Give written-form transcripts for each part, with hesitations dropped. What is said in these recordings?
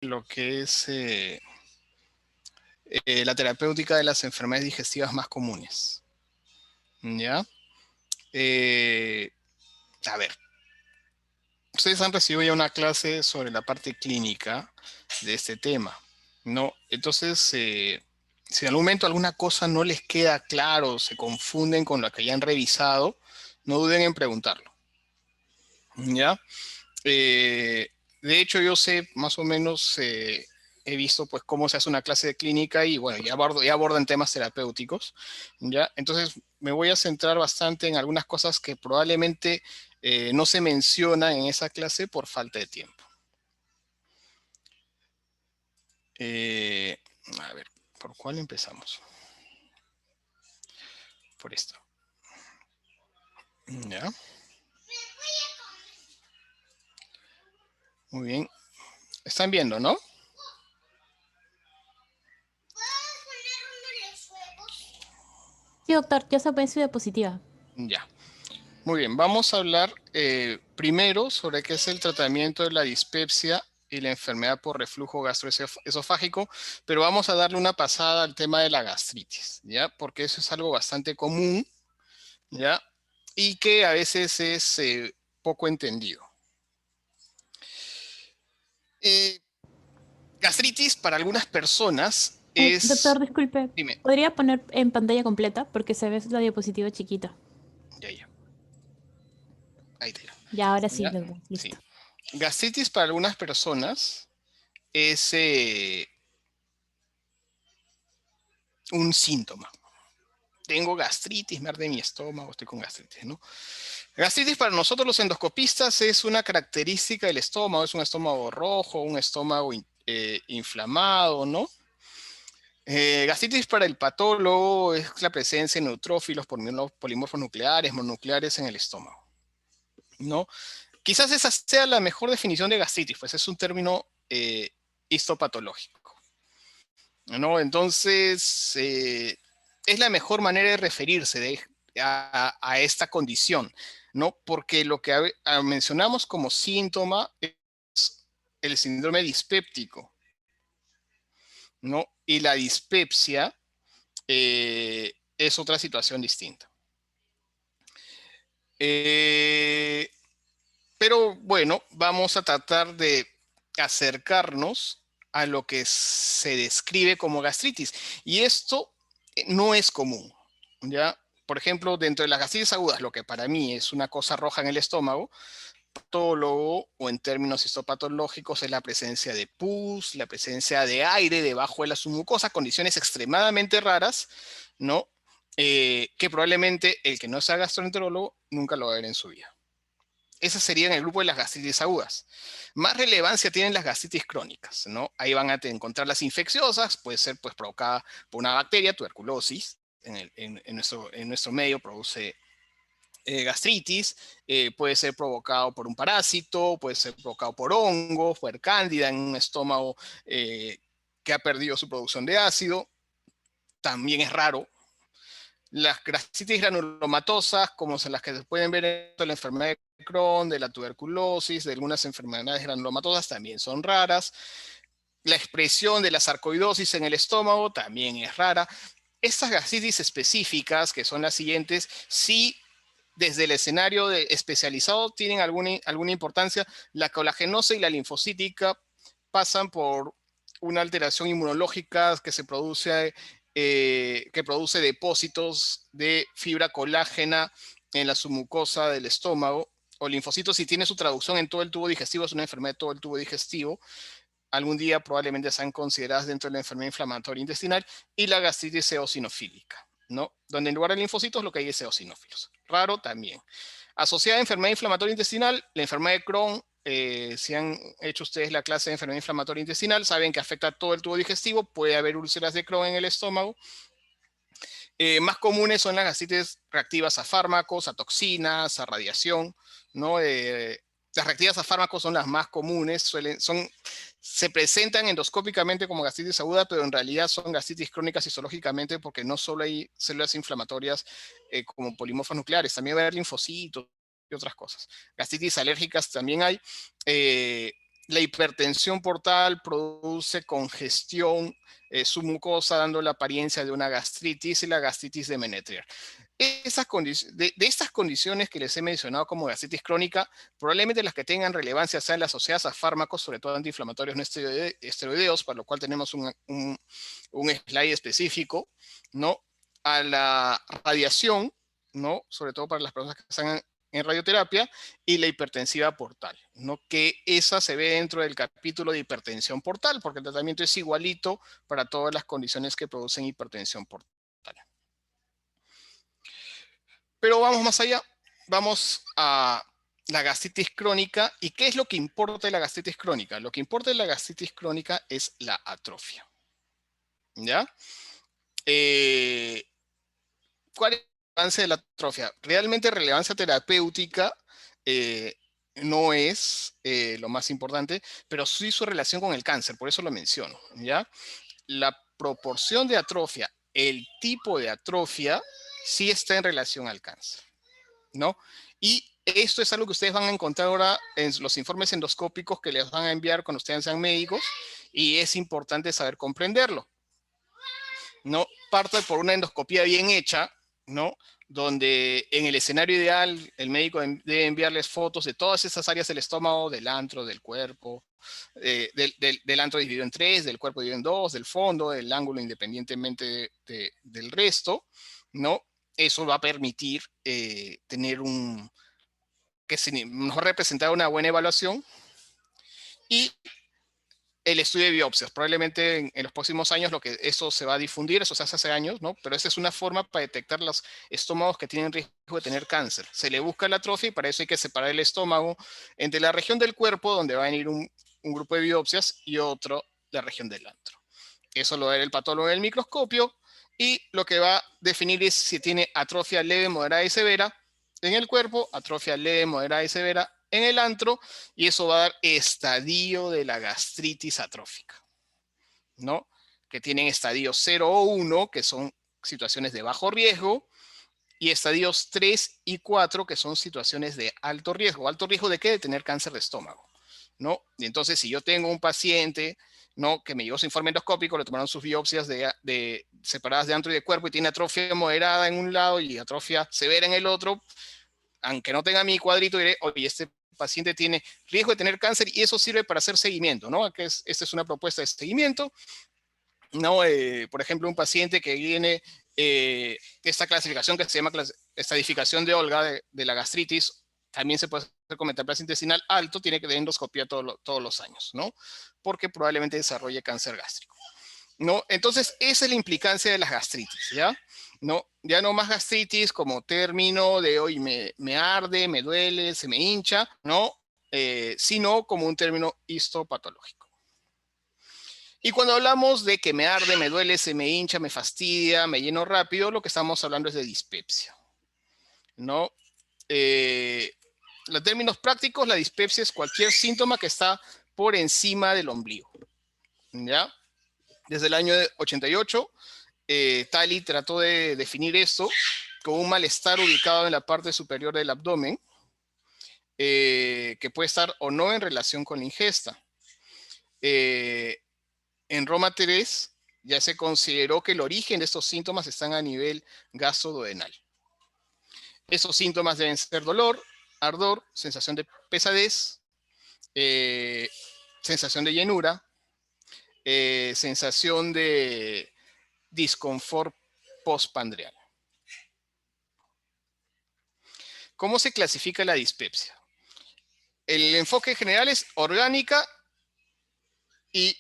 lo que es la terapéutica de las enfermedades digestivas más comunes. ¿Ya? A ver, ustedes han recibido ya una clase sobre la parte clínica de este tema, ¿no? Entonces, si en algún momento alguna cosa no les queda claro, se confunden con lo que ya han revisado, no duden en preguntarlo, ¿ya? Eh, de hecho, yo sé más o menos, he visto pues cómo se hace una clase de clínica y bueno, ya abordan temas terapéuticos, ¿ya? Entonces me voy a centrar bastante en algunas cosas que probablemente no se mencionan en esa clase por falta de tiempo. Eh, a ver, ¿por cuál empezamos? Por esto. ¿Ya? Muy bien. Están viendo, ¿no? Sí, doctor, ya se puede su diapositiva. Ya. Muy bien, vamos a hablar primero sobre qué es el tratamiento de la dispepsia y la enfermedad por reflujo gastroesofágico, pero vamos a darle una pasada al tema de la gastritis, ¿ya? Porque eso es algo bastante común, ¿ya? Y que a veces es poco entendido. Gastritis para algunas personas Doctor, es... disculpe, Dime, ¿podría poner en pantalla completa? Porque se ve la diapositiva chiquita. ya, ahí te Ya, ahora sí, ¿ya? doctor, Sí. listo. Gastritis para algunas personas es un síntoma. Tengo gastritis, me arde mi estómago, estoy con gastritis, ¿no? Gastritis para nosotros los endoscopistas es una característica del estómago, es un estómago rojo, un estómago inflamado, ¿no? Gastritis para el patólogo es la presencia de neutrófilos polimorfos nucleares, mononucleares en el estómago, ¿no? Quizás esa sea la mejor definición de gastritis, pues es un término histopatológico, ¿no? Entonces, es la mejor manera de referirse a esta condición, ¿no? Porque lo que mencionamos como síntoma es el síndrome dispéptico, ¿no? Y la dispepsia es otra situación distinta. Eh, pero bueno, vamos a tratar de acercarnos a lo que se describe como gastritis. Y esto no es común, ¿ya? Por ejemplo, dentro de las gastritis agudas, lo que para mí es una cosa roja en el estómago, patólogo o en términos histopatológicos es la presencia de pus, la presencia de aire debajo de la submucosa, condiciones extremadamente raras, ¿no? Que probablemente el que no sea gastroenterólogo nunca lo va a ver en su vida. Esas serían el grupo de las gastritis agudas. Más relevancia tienen las gastritis crónicas, ¿no? Ahí van a encontrar las infecciosas, puede ser pues provocada por una bacteria, tuberculosis, en nuestro medio produce gastritis, puede ser provocado por un parásito, puede ser provocado por hongos, por cándida en un estómago que ha perdido su producción de ácido, también es raro. Las gastritis granulomatosas, como son las que se pueden ver en la enfermedad de Crohn, de la tuberculosis, de algunas enfermedades granulomatosas, también son raras. La expresión de la sarcoidosis en el estómago también es rara. Estas gastritis específicas, que son las siguientes, sí, desde el escenario especializado tienen alguna importancia. La colagenosa y la linfocítica pasan por una alteración inmunológica que produce depósitos de fibra colágena en la submucosa del estómago, o linfocitos, si tiene su traducción en todo el tubo digestivo, es una enfermedad de todo el tubo digestivo. Algún día probablemente sean consideradas dentro de la enfermedad inflamatoria intestinal, y la gastritis eosinofílica, ¿no? Donde en lugar de linfocitos lo que hay es eosinófilos. Raro también. Asociada a enfermedad inflamatoria intestinal, la enfermedad de Crohn, si han hecho ustedes la clase de enfermedad inflamatoria intestinal, saben que afecta a todo el tubo digestivo, puede haber úlceras de Crohn en el estómago. Más comunes son las gastritis reactivas a fármacos, a toxinas, a radiación, ¿no? Las reactivas a fármacos son las más comunes, se presentan endoscópicamente como gastritis aguda, pero en realidad son gastritis crónicas histológicamente porque no solo hay células inflamatorias como polimorfos nucleares, también va a haber linfocitos y otras cosas. Gastritis alérgicas también hay. La hipertensión portal produce congestión submucosa, dando la apariencia de una gastritis y la gastritis de Menetrier. De estas condiciones que les he mencionado como gastritis crónica, probablemente las que tengan relevancia sean las asociadas a fármacos, sobre todo antiinflamatorios no esteroideos, para lo cual tenemos un slide específico, ¿no? A la radiación, ¿no? Sobre todo para las personas que están en radioterapia, y la hipertensiva portal, ¿no? Que esa se ve dentro del capítulo de hipertensión portal, porque el tratamiento es igualito para todas las condiciones que producen hipertensión portal. Pero vamos más allá, vamos a la gastritis crónica. ¿Y qué es lo que importa de la gastritis crónica? Lo que importa de la gastritis crónica es la atrofia, ¿ya? ¿Cuál es la relevancia de la atrofia? Realmente relevancia terapéutica no es lo más importante, pero sí su relación con el cáncer, por eso lo menciono, ¿ya? La proporción de atrofia, el tipo de atrofia, sí está en relación al cáncer, ¿no? Y esto es algo que ustedes van a encontrar ahora en los informes endoscópicos que les van a enviar cuando ustedes sean médicos, y es importante saber comprenderlo, ¿no? Parte por una endoscopía bien hecha, ¿no? Donde en el escenario ideal el médico debe enviarles fotos de todas esas áreas del estómago, del antro, del cuerpo, del antro dividido en 3, del cuerpo dividido en 2, del fondo, del ángulo independientemente del resto, ¿no? Eso va a permitir tener nos va a representar una buena evaluación. Y el estudio de biopsias, probablemente en los próximos años eso se va a difundir, eso se hace años, ¿no? Pero esa es una forma para detectar los estómagos que tienen riesgo de tener cáncer. Se le busca la atrofia y para eso hay que separar el estómago entre la región del cuerpo, donde va a venir un grupo de biopsias, y otro, la región del antro. Eso lo ve el patólogo en el microscopio, y lo que va a definir es si tiene atrofia leve, moderada y severa en el cuerpo, atrofia leve, moderada y severa en el antro, y eso va a dar estadio de la gastritis atrófica, ¿no? Que tienen estadios 0 o 1, que son situaciones de bajo riesgo, y estadios 3 y 4, que son situaciones de alto riesgo. ¿Alto riesgo de qué? De tener cáncer de estómago, ¿no? Y entonces, si yo tengo un paciente, ¿no?, que me llegó su informe endoscópico, le tomaron sus biopsias separadas de antro y de cuerpo, y tiene atrofia moderada en un lado y atrofia severa en el otro, aunque no tenga mi cuadrito, diré, oye, este paciente tiene riesgo de tener cáncer, y eso sirve para hacer seguimiento, ¿no? Esta es una propuesta de seguimiento, ¿no? Por ejemplo, un paciente que viene esta clasificación que se llama estadificación de Olga de la gastritis, también se puede hacer con metaplasia intestinal alto, tiene que tener endoscopía todos los años, ¿no? Porque probablemente desarrolle cáncer gástrico, ¿no? Entonces, esa es la implicancia de las gastritis, ¿ya? No, ya no más gastritis como término de hoy me arde, me duele, se me hincha, ¿no? Sino como un término histopatológico. Y cuando hablamos de que me arde, me duele, se me hincha, me fastidia, me lleno rápido, lo que estamos hablando es de dispepsia, ¿no? Los términos prácticos, la dispepsia es cualquier síntoma que está por encima del ombligo, ¿ya? Desde el año 88, Talley trató de definir esto como un malestar ubicado en la parte superior del abdomen, que puede estar o no en relación con la ingesta. En Roma 3 ya se consideró que el origen de estos síntomas están a nivel gastroduodenal. Esos síntomas deben ser dolor, ardor, sensación de pesadez, sensación de llenura, sensación de disconfort postpandreal. ¿Cómo se clasifica la dispepsia? El enfoque general es orgánica y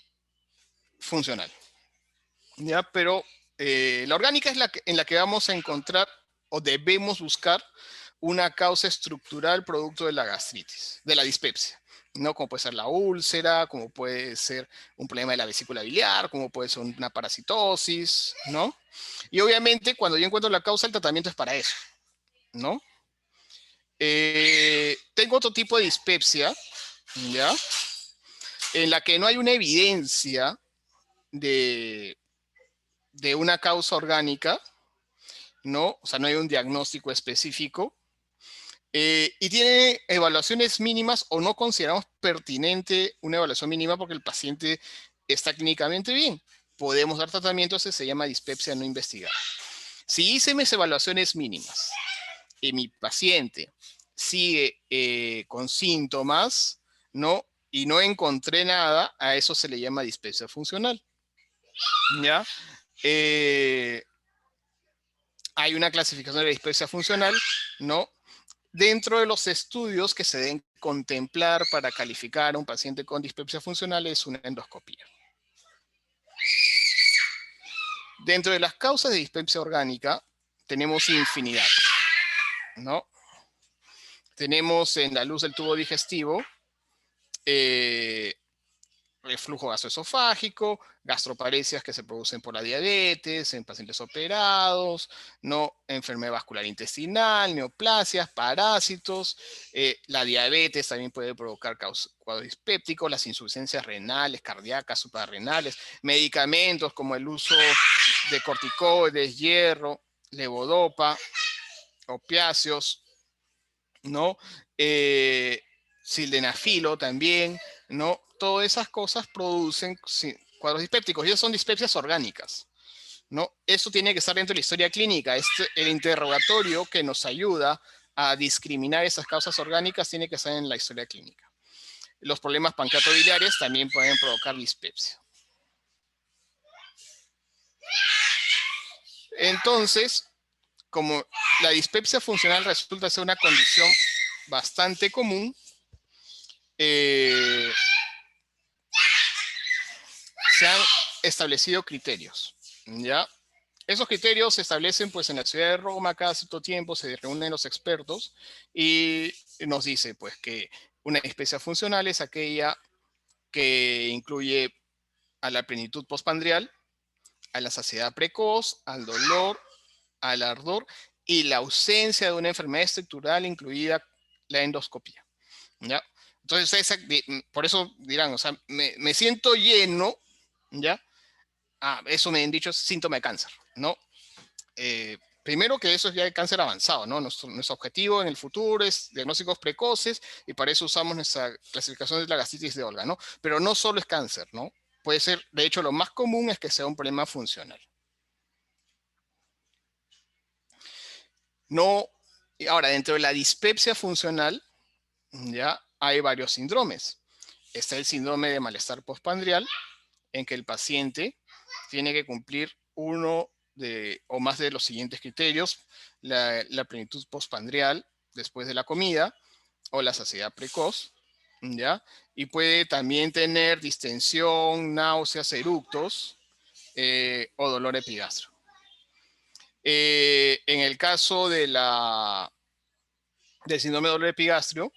funcional, ¿ya? Pero la orgánica es en la que vamos a encontrar o debemos buscar una causa estructural producto de la gastritis, de la dispepsia, ¿no? Como puede ser la úlcera, como puede ser un problema de la vesícula biliar, como puede ser una parasitosis, ¿no? Y obviamente cuando yo encuentro la causa, el tratamiento es para eso, ¿no? Tengo otro tipo de dispepsia, ¿ya? En la que no hay una evidencia de una causa orgánica, ¿no? O sea, no hay un diagnóstico específico, Y tiene evaluaciones mínimas o no consideramos pertinente una evaluación mínima porque el paciente está clínicamente bien. Podemos dar tratamiento, se llama dispepsia no investigada. Si hice mis evaluaciones mínimas y mi paciente sigue con síntomas, ¿no? Y no encontré nada, a eso se le llama dispepsia funcional. ¿Ya? Hay una clasificación de dispepsia funcional, ¿no? Dentro de los estudios que se deben contemplar para calificar a un paciente con dispepsia funcional es una endoscopía. Dentro de las causas de dispepsia orgánica tenemos infinidad, ¿no? Tenemos en la luz del tubo digestivo reflujo gastroesofágico, gastroparesias que se producen por la diabetes en pacientes operados, ¿no? Enfermedad vascular intestinal, neoplasias, parásitos, la diabetes también puede provocar cuadros dispépticos, las insuficiencias renales, cardíacas, suprarrenales, medicamentos como el uso de corticoides, hierro, levodopa, opiáceos, ¿no? Sildenafilo también, ¿no? Todas esas cosas producen cuadros dispépticos y esas son dispepsias orgánicas, ¿no? Eso tiene que estar dentro de la historia clínica. El interrogatorio que nos ayuda a discriminar esas causas orgánicas tiene que estar en la historia clínica. Los problemas pancreatobiliares también pueden provocar dispepsia. Entonces, como la dispepsia funcional resulta ser una condición bastante común, se han establecido criterios, ¿ya? Esos criterios se establecen pues en la ciudad de Roma, cada cierto tiempo se reúnen los expertos y nos dice pues que una dispepsia funcional es aquella que incluye a la plenitud postpandrial, a la saciedad precoz, al dolor, al ardor y la ausencia de una enfermedad estructural incluida la endoscopía, ¿ya? Entonces, por eso dirán, o sea, me siento lleno, ¿ya? Eso me han dicho es síntoma de cáncer, ¿no? Primero que eso es ya de cáncer avanzado, ¿no? Nuestro objetivo en el futuro es diagnósticos precoces y para eso usamos nuestra clasificación de la gastritis de Olga, ¿no? Pero no solo es cáncer, ¿no? Puede ser, de hecho, lo más común es que sea un problema funcional. No, ahora, dentro de la dispepsia funcional, ya hay varios síndromes. Está el síndrome de malestar postpandrial, en que el paciente tiene que cumplir uno o más de los siguientes criterios: la plenitud postpandrial después de la comida o la saciedad precoz, ¿ya? Y puede también tener distensión, náuseas, eructos o dolor epigastrio. En el caso del síndrome de dolor epigastrio,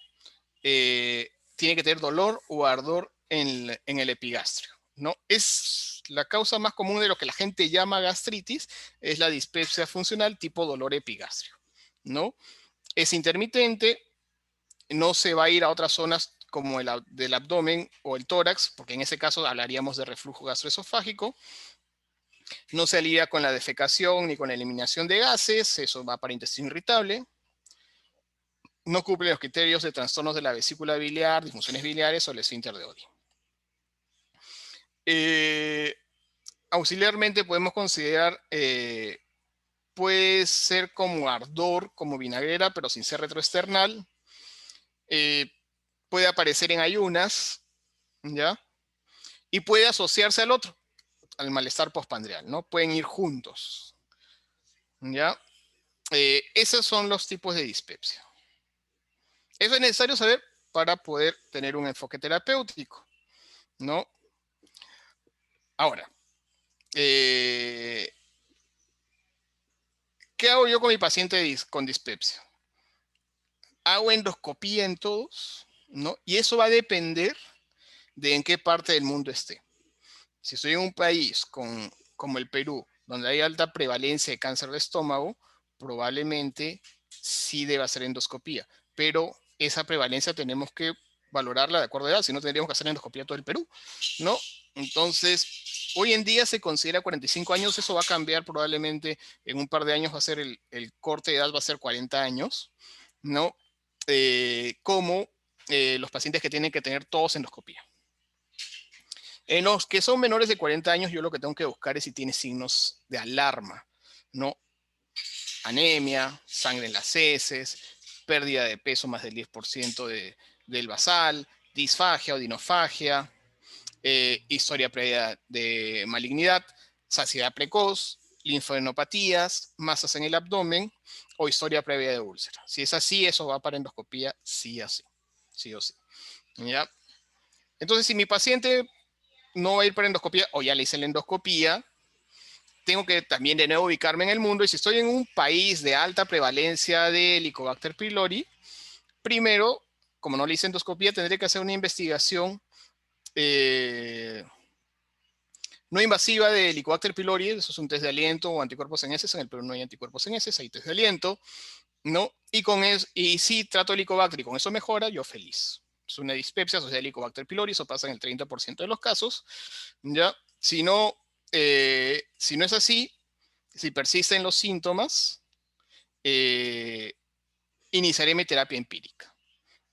tiene que tener dolor o ardor en el epigastrio, ¿no? Es la causa más común de lo que la gente llama gastritis, es la dispepsia funcional tipo dolor epigastrio, ¿no? Es intermitente, no se va a ir a otras zonas como del abdomen o el tórax, porque en ese caso hablaríamos de reflujo gastroesofágico. No se alivia con la defecación ni con la eliminación de gases, eso va para intestino irritable. No cumple los criterios de trastornos de la vesícula biliar, disfunciones biliares o el esfínter de Oddi. Auxiliarmente podemos considerar, puede ser como ardor, como vinagrera, pero sin ser retroesternal. Puede aparecer en ayunas, ¿ya? Y puede asociarse al otro, al malestar postpandrial, ¿no? Pueden ir juntos, ¿ya? Esos son los tipos de dispepsia. Eso es necesario saber para poder tener un enfoque terapéutico, ¿no? Ahora, ¿qué hago yo con mi paciente con dispepsia? Hago endoscopía en todos, ¿no? Y eso va a depender de en qué parte del mundo esté. Si estoy en un país como el Perú, donde hay alta prevalencia de cáncer de estómago, probablemente sí deba hacer endoscopía, pero esa prevalencia tenemos que valorarla de acuerdo a edad, si no tendríamos que hacer endoscopía todo el Perú, ¿no? Entonces, hoy en día se considera 45 años, eso va a cambiar probablemente en un par de años, va a ser el corte de edad va a ser 40 años, ¿no? como los pacientes que tienen que tener tos endoscopía. En los que son menores de 40 años, yo lo que tengo que buscar es si tiene signos de alarma, ¿no? Anemia, sangre en las heces, pérdida de peso más del 10% del basal, disfagia o dinofagia, historia previa de malignidad, saciedad precoz, linfadenopatías, masas en el abdomen o historia previa de úlcera. Si es así, eso va para endoscopía sí o sí. Sí o sí. ¿Ya? Entonces, si mi paciente no va a ir para endoscopía o ya le hice la endoscopía, tengo que también de nuevo ubicarme en el mundo. Y si estoy en un país de alta prevalencia de Helicobacter pylori, primero, como no le hice endoscopía, tendré que hacer una investigación no invasiva de Helicobacter pylori. Eso es un test de aliento o anticuerpos en heces. En el Perú no hay anticuerpos en heces, hay test de aliento, ¿no? Y si trato Helicobacter y con eso mejora, yo feliz. Es una dispepsia asociada a Helicobacter pylori, eso pasa en el 30% de los casos, ¿ya? Si no es así, si persisten los síntomas, iniciaré mi terapia empírica,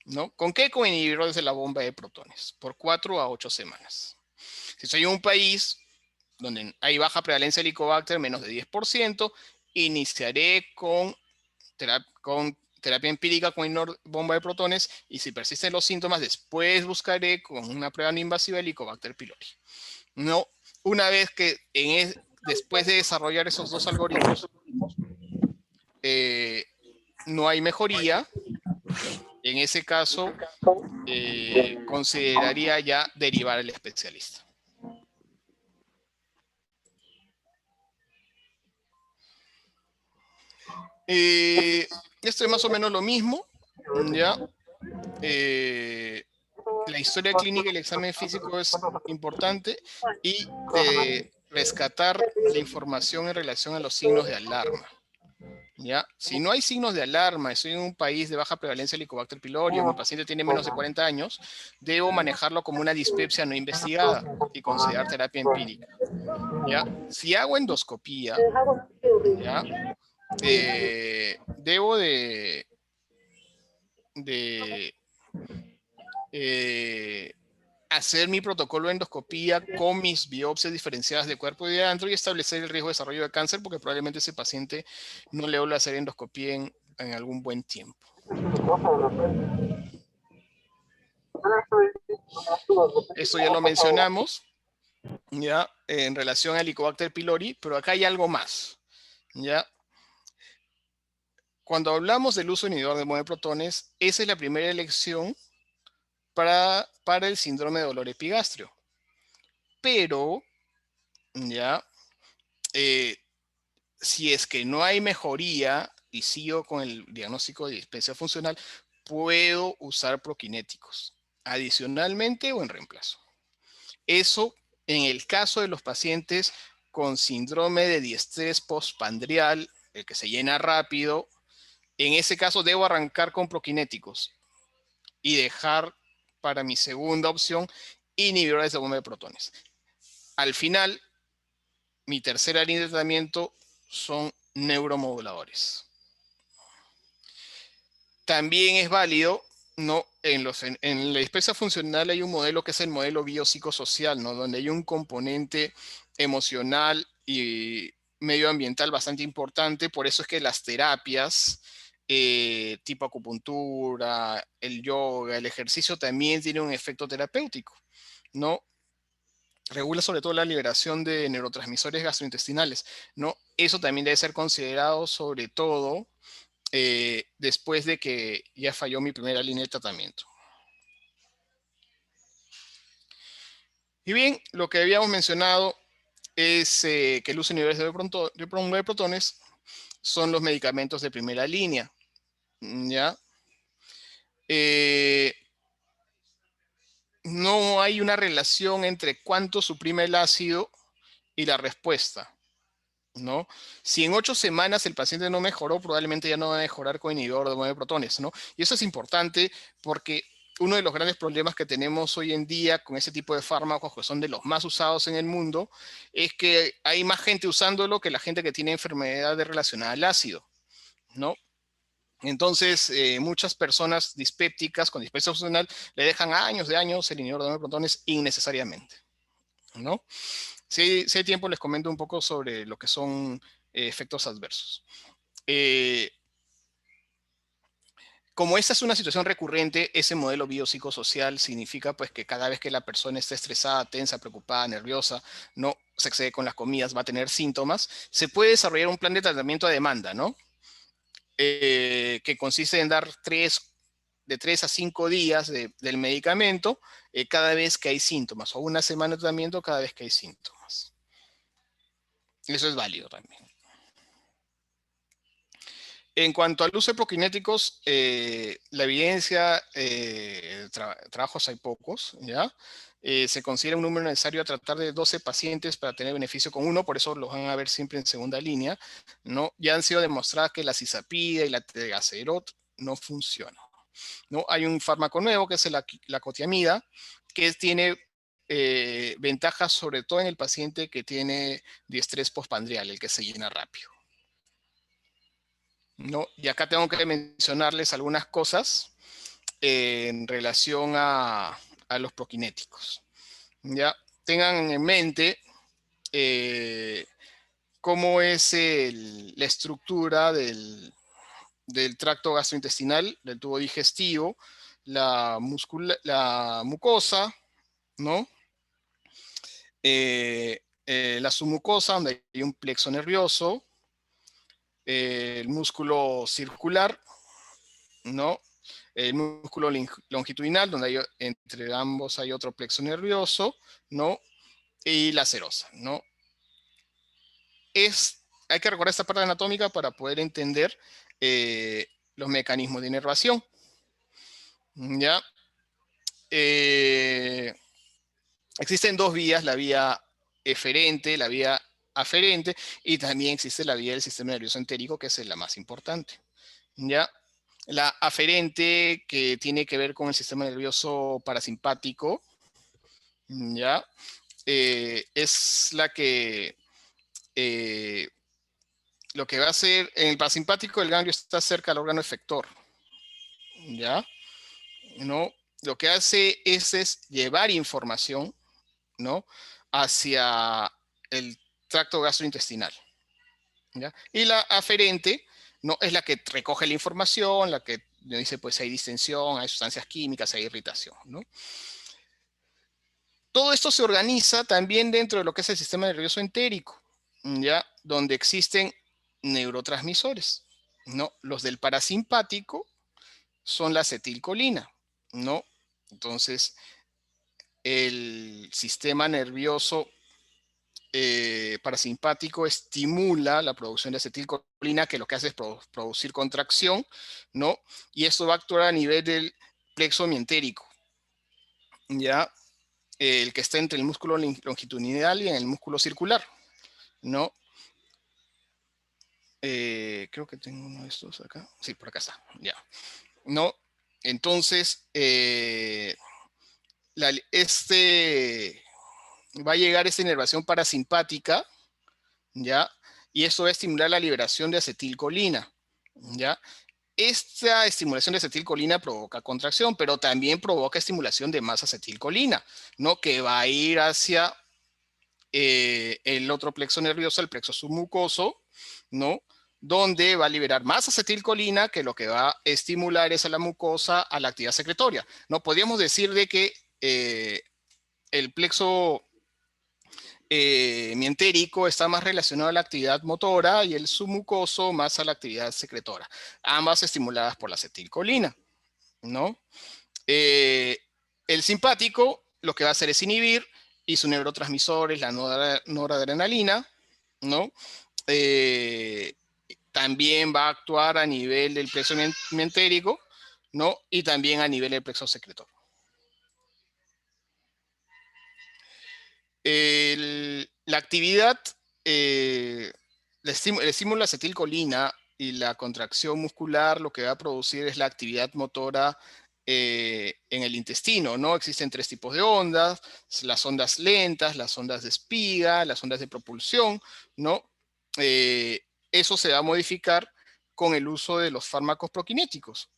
¿no? ¿Con qué? Con inhibidores de la bomba de protones, por 4 a 8 semanas. Si soy en un país donde hay baja prevalencia de Helicobacter, menos de 10%, iniciaré con terapia empírica con bomba de protones, y si persisten los síntomas, después buscaré con una prueba no invasiva de Helicobacter pylori. No, una vez que después de desarrollar esos dos algoritmos no hay mejoría, en ese caso consideraría ya derivar al especialista. Esto es más o menos lo mismo, ¿ya? La historia clínica y el examen físico es importante, y de rescatar la información en relación a los signos de alarma. ¿Ya? Si no hay signos de alarma, estoy en un país de baja prevalencia de Helicobacter pylori, o mi paciente tiene menos de 40 años, debo manejarlo como una dispepsia no investigada y considerar terapia empírica. ¿Ya? Si hago endoscopía, ¿ya? Debo de hacer mi protocolo de endoscopía con mis biopsias diferenciadas de cuerpo y de antro y establecer el riesgo de desarrollo de cáncer, porque probablemente ese paciente no le vuelva a hacer endoscopía en algún buen tiempo. Esto ya lo mencionamos, ya, en relación a Helicobacter pylori, pero acá hay algo más, ya. Cuando hablamos del uso inhibidor de bomba de protones, esa es la primera elección para el síndrome de dolor epigastrio. Pero, ya, si es que no hay mejoría y sigo con el diagnóstico de dispepsia funcional, puedo usar proquinéticos, adicionalmente o en reemplazo. Eso en el caso de los pacientes con síndrome de diestrés postpandrial, el que se llena rápido. En ese caso debo arrancar con proquinéticos y dejar para mi segunda opción inhibidores de bomba de protones. Al final, mi tercera línea de tratamiento son neuromoduladores. También es válido, ¿no? En la dispepsia funcional hay un modelo que es el modelo biopsicosocial, ¿no? Donde hay un componente emocional y medioambiental bastante importante. Por eso es que las terapias tipo acupuntura, el yoga, el ejercicio también tienen un efecto terapéutico, ¿no? Regula sobre todo la liberación de neurotransmisores gastrointestinales, ¿no? Eso también debe ser considerado, sobre todo después de que ya falló mi primera línea de tratamiento. Y bien, lo que habíamos mencionado es que el uso de inhibidores de protones son los medicamentos de primera línea, ¿ya? No hay una relación entre cuánto suprime el ácido y la respuesta, ¿no? Si en 8 semanas el paciente no mejoró, probablemente ya no va a mejorar con inhibidor de bomba de protones, ¿no? Y eso es importante porque uno de los grandes problemas que tenemos hoy en día con ese tipo de fármacos, que son de los más usados en el mundo, es que hay más gente usándolo que la gente que tiene enfermedades relacionadas al ácido, ¿no? Entonces, muchas personas dispépticas con dispepsia funcional le dejan años de años el inhibidor de protones innecesariamente, ¿no? Si hay tiempo, les comento un poco sobre lo que son efectos adversos. Como esta es una situación recurrente, ese modelo biopsicosocial significa pues que cada vez que la persona esté estresada, tensa, preocupada, nerviosa, no se excede con las comidas, va a tener síntomas, se puede desarrollar un plan de tratamiento a demanda, ¿no? Que consiste en dar de 3 a 5 días del medicamento cada vez que hay síntomas, o una semana de tratamiento cada vez que hay síntomas. Eso es válido también. En cuanto al uso de prokinéticos, la evidencia, trabajos hay pocos, ¿ya? Se considera un número necesario a tratar de 12 pacientes para tener beneficio con uno, por eso los van a ver siempre en segunda línea, ¿no? Ya han sido demostradas que la cisapida y la tegacerot no funcionan, ¿no? Hay un fármaco nuevo que es la cotiamida, que tiene ventajas sobre todo en el paciente que tiene diestrés postpandrial, el que se llena rápido, ¿no? Y acá tengo que mencionarles algunas cosas en relación a los prokinéticos. ¿Ya? Tengan en mente cómo es la estructura del tracto gastrointestinal, del tubo digestivo, la mucosa, ¿no? La submucosa, donde hay un plexo nervioso, el músculo circular, ¿no? El músculo longitudinal, donde hay, entre ambos hay otro plexo nervioso, ¿no? Y la serosa, ¿no? Hay que recordar esta parte anatómica para poder entender los mecanismos de inervación, ¿ya? Existen dos vías, la vía eferente, la vía aferente, y también existe la vía del sistema nervioso entérico, que es la más importante, ¿ya? La aferente, que tiene que ver con el sistema nervioso parasimpático, ¿ya? Es la que lo que va a hacer en el parasimpático, el ganglio está cerca del órgano efector, ¿ya? ¿No? Lo que hace es llevar información, ¿no? Hacia el tracto gastrointestinal, ¿ya? Y la aferente, ¿no? Es la que recoge la información, la que dice, pues hay distensión, hay sustancias químicas, hay irritación, ¿no? Todo esto se organiza también dentro de lo que es el sistema nervioso entérico, ¿ya? Donde existen neurotransmisores, ¿no? Los del parasimpático son la acetilcolina, ¿no? Entonces, el sistema nervioso parasimpático estimula la producción de acetilcolina, que lo que hace es producir contracción, ¿no? Y esto va a actuar a nivel del plexo mientérico, ¿ya? El que está entre el músculo longitudinal y en el músculo circular, ¿no? Creo que tengo uno de estos acá. Sí, por acá está, ya. ¿No? Entonces, va a llegar esta inervación parasimpática, ¿ya? Y esto va a estimular la liberación de acetilcolina, ¿ya? Esta estimulación de acetilcolina provoca contracción, pero también provoca estimulación de más acetilcolina, ¿no? Que va a ir hacia el otro plexo nervioso, el plexo submucoso, ¿no? Donde va a liberar más acetilcolina, que lo que va a estimular es a la mucosa a la actividad secretoria, ¿no? Podríamos decir de que el plexo mientérico está más relacionado a la actividad motora y el submucoso más a la actividad secretora, ambas estimuladas por la acetilcolina, ¿no? El simpático lo que va a hacer es inhibir, y su neurotransmisor es la noradrenalina, ¿no? Eh, También va a actuar a nivel del plexo mientérico, ¿no? Y también a nivel del plexo secretor. La actividad, el estímulo de acetilcolina y la contracción muscular lo que va a producir es la actividad motora en el intestino, ¿no? Existen tres tipos de ondas: las ondas lentas, las ondas de espiga, las ondas de propulsión, ¿no? Eso se va a modificar con el uso de los fármacos proquinéticos,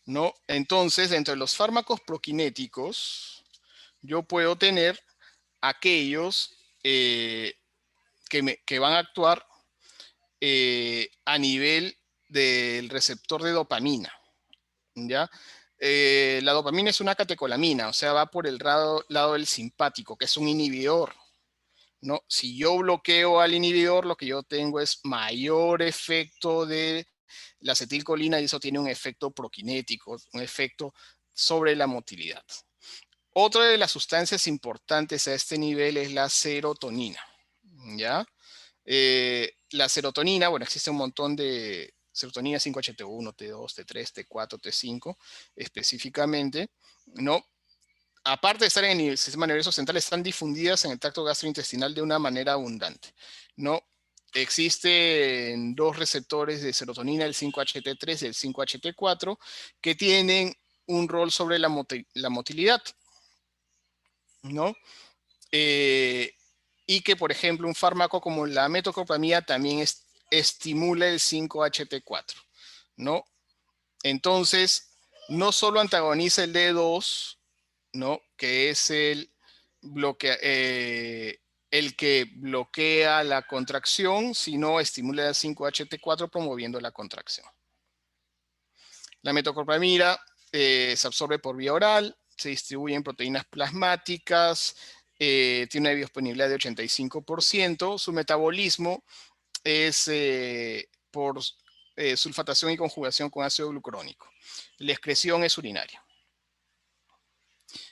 ¿no? Entonces, entre los fármacos proquinéticos, yo puedo tener aquellos que van a actuar a nivel del receptor de dopamina, ¿ya? La dopamina es una catecolamina, o sea, va por el lado del simpático, que es un inhibidor, ¿no? Si yo bloqueo al inhibidor, lo que yo tengo es mayor efecto de la acetilcolina y eso tiene un efecto proquinético, un efecto sobre la motilidad. Otra de las sustancias importantes a este nivel es la serotonina, ¿ya? La serotonina, bueno, existe un montón de serotonina 5-HT1, T2, T3, T4, T5 específicamente, ¿no? Aparte de estar en el sistema nervioso central, están difundidas en el tracto gastrointestinal de una manera abundante, ¿no? Existen dos receptores de serotonina, el 5-HT3 y el 5-HT4, que tienen un rol sobre la motilidad, ¿no? Y que, por ejemplo, un fármaco como la metoclopramida también estimula el 5-HT4, ¿no? Entonces, no solo antagoniza el D2, ¿no? Que es el que bloquea la contracción, sino estimula el 5-HT4 promoviendo la contracción. La metoclopramida se absorbe por vía oral, se distribuye en proteínas plasmáticas, tiene una biodisponibilidad de 85%, su metabolismo es por sulfatación y conjugación con ácido glucurónico. La excreción es urinaria.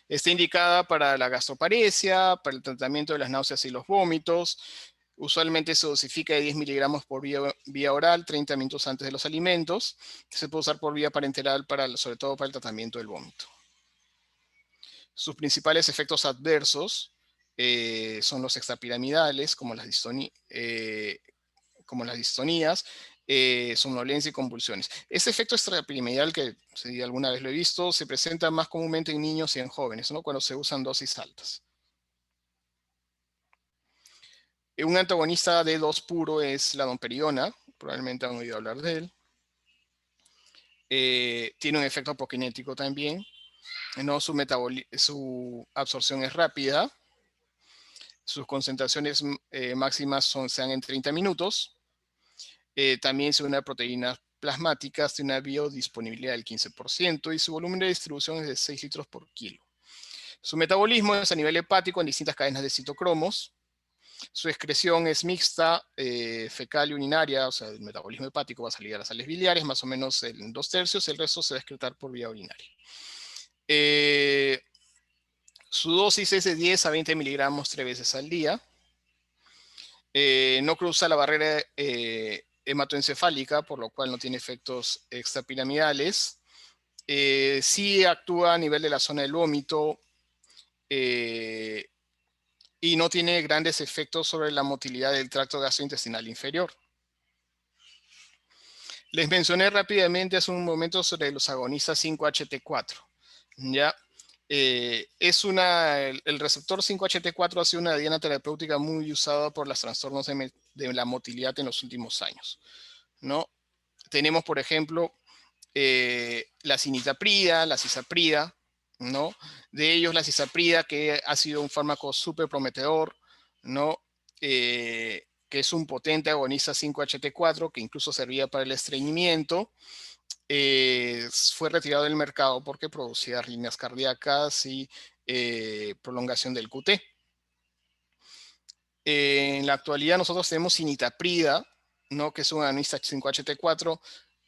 Está indicada para la gastroparesia, para el tratamiento de las náuseas y los vómitos. Usualmente se dosifica de 10 miligramos por vía oral 30 minutos antes de los alimentos. Se puede usar por vía parenteral, sobre todo para el tratamiento del vómito. Sus principales efectos adversos son los extrapiramidales, como las distonías, somnolencia y convulsiones. Este efecto extrapiramidal, que si alguna vez lo he visto, se presenta más comúnmente en niños y en jóvenes, ¿no? Cuando se usan dosis altas. Un antagonista de D2 puro es la domperidona, probablemente han oído hablar de él. Tiene un efecto apoquinético también, ¿no? Su absorción es rápida, sus concentraciones máximas se dan en 30 minutos. También se une a proteínas plasmáticas, tiene una biodisponibilidad del 15% y su volumen de distribución es de 6 litros por kilo. Su metabolismo es a nivel hepático en distintas cadenas de citocromos. Su excreción es mixta, fecal y urinaria, o sea, el metabolismo hepático va a salir a las sales biliares, más o menos en 2/3, el resto se va a excretar por vía urinaria. Su dosis es de 10 a 20 miligramos 3 veces al día. No cruza la barrera hematoencefálica, por lo cual no tiene efectos extrapiramidales. Sí actúa a nivel de la zona del vómito y no tiene grandes efectos sobre la motilidad del tracto gastrointestinal inferior. Les mencioné rápidamente hace un momento sobre los agonistas 5-HT4. ¿Ya? El receptor 5-HT4 ha sido una diana terapéutica muy usada por los trastornos de la motilidad en los últimos años, ¿no? Tenemos, por ejemplo, la cinitaprida, la cisaprida, ¿no? De ellos la cisaprida, que ha sido un fármaco súper prometedor, ¿no? Que es un potente agonista 5-HT4, que incluso servía para el estreñimiento. Fue retirado del mercado porque producía arritmias cardíacas y prolongación del QT. En la actualidad nosotros tenemos cinitaprida, ¿no? Que es un agonista 5-HT4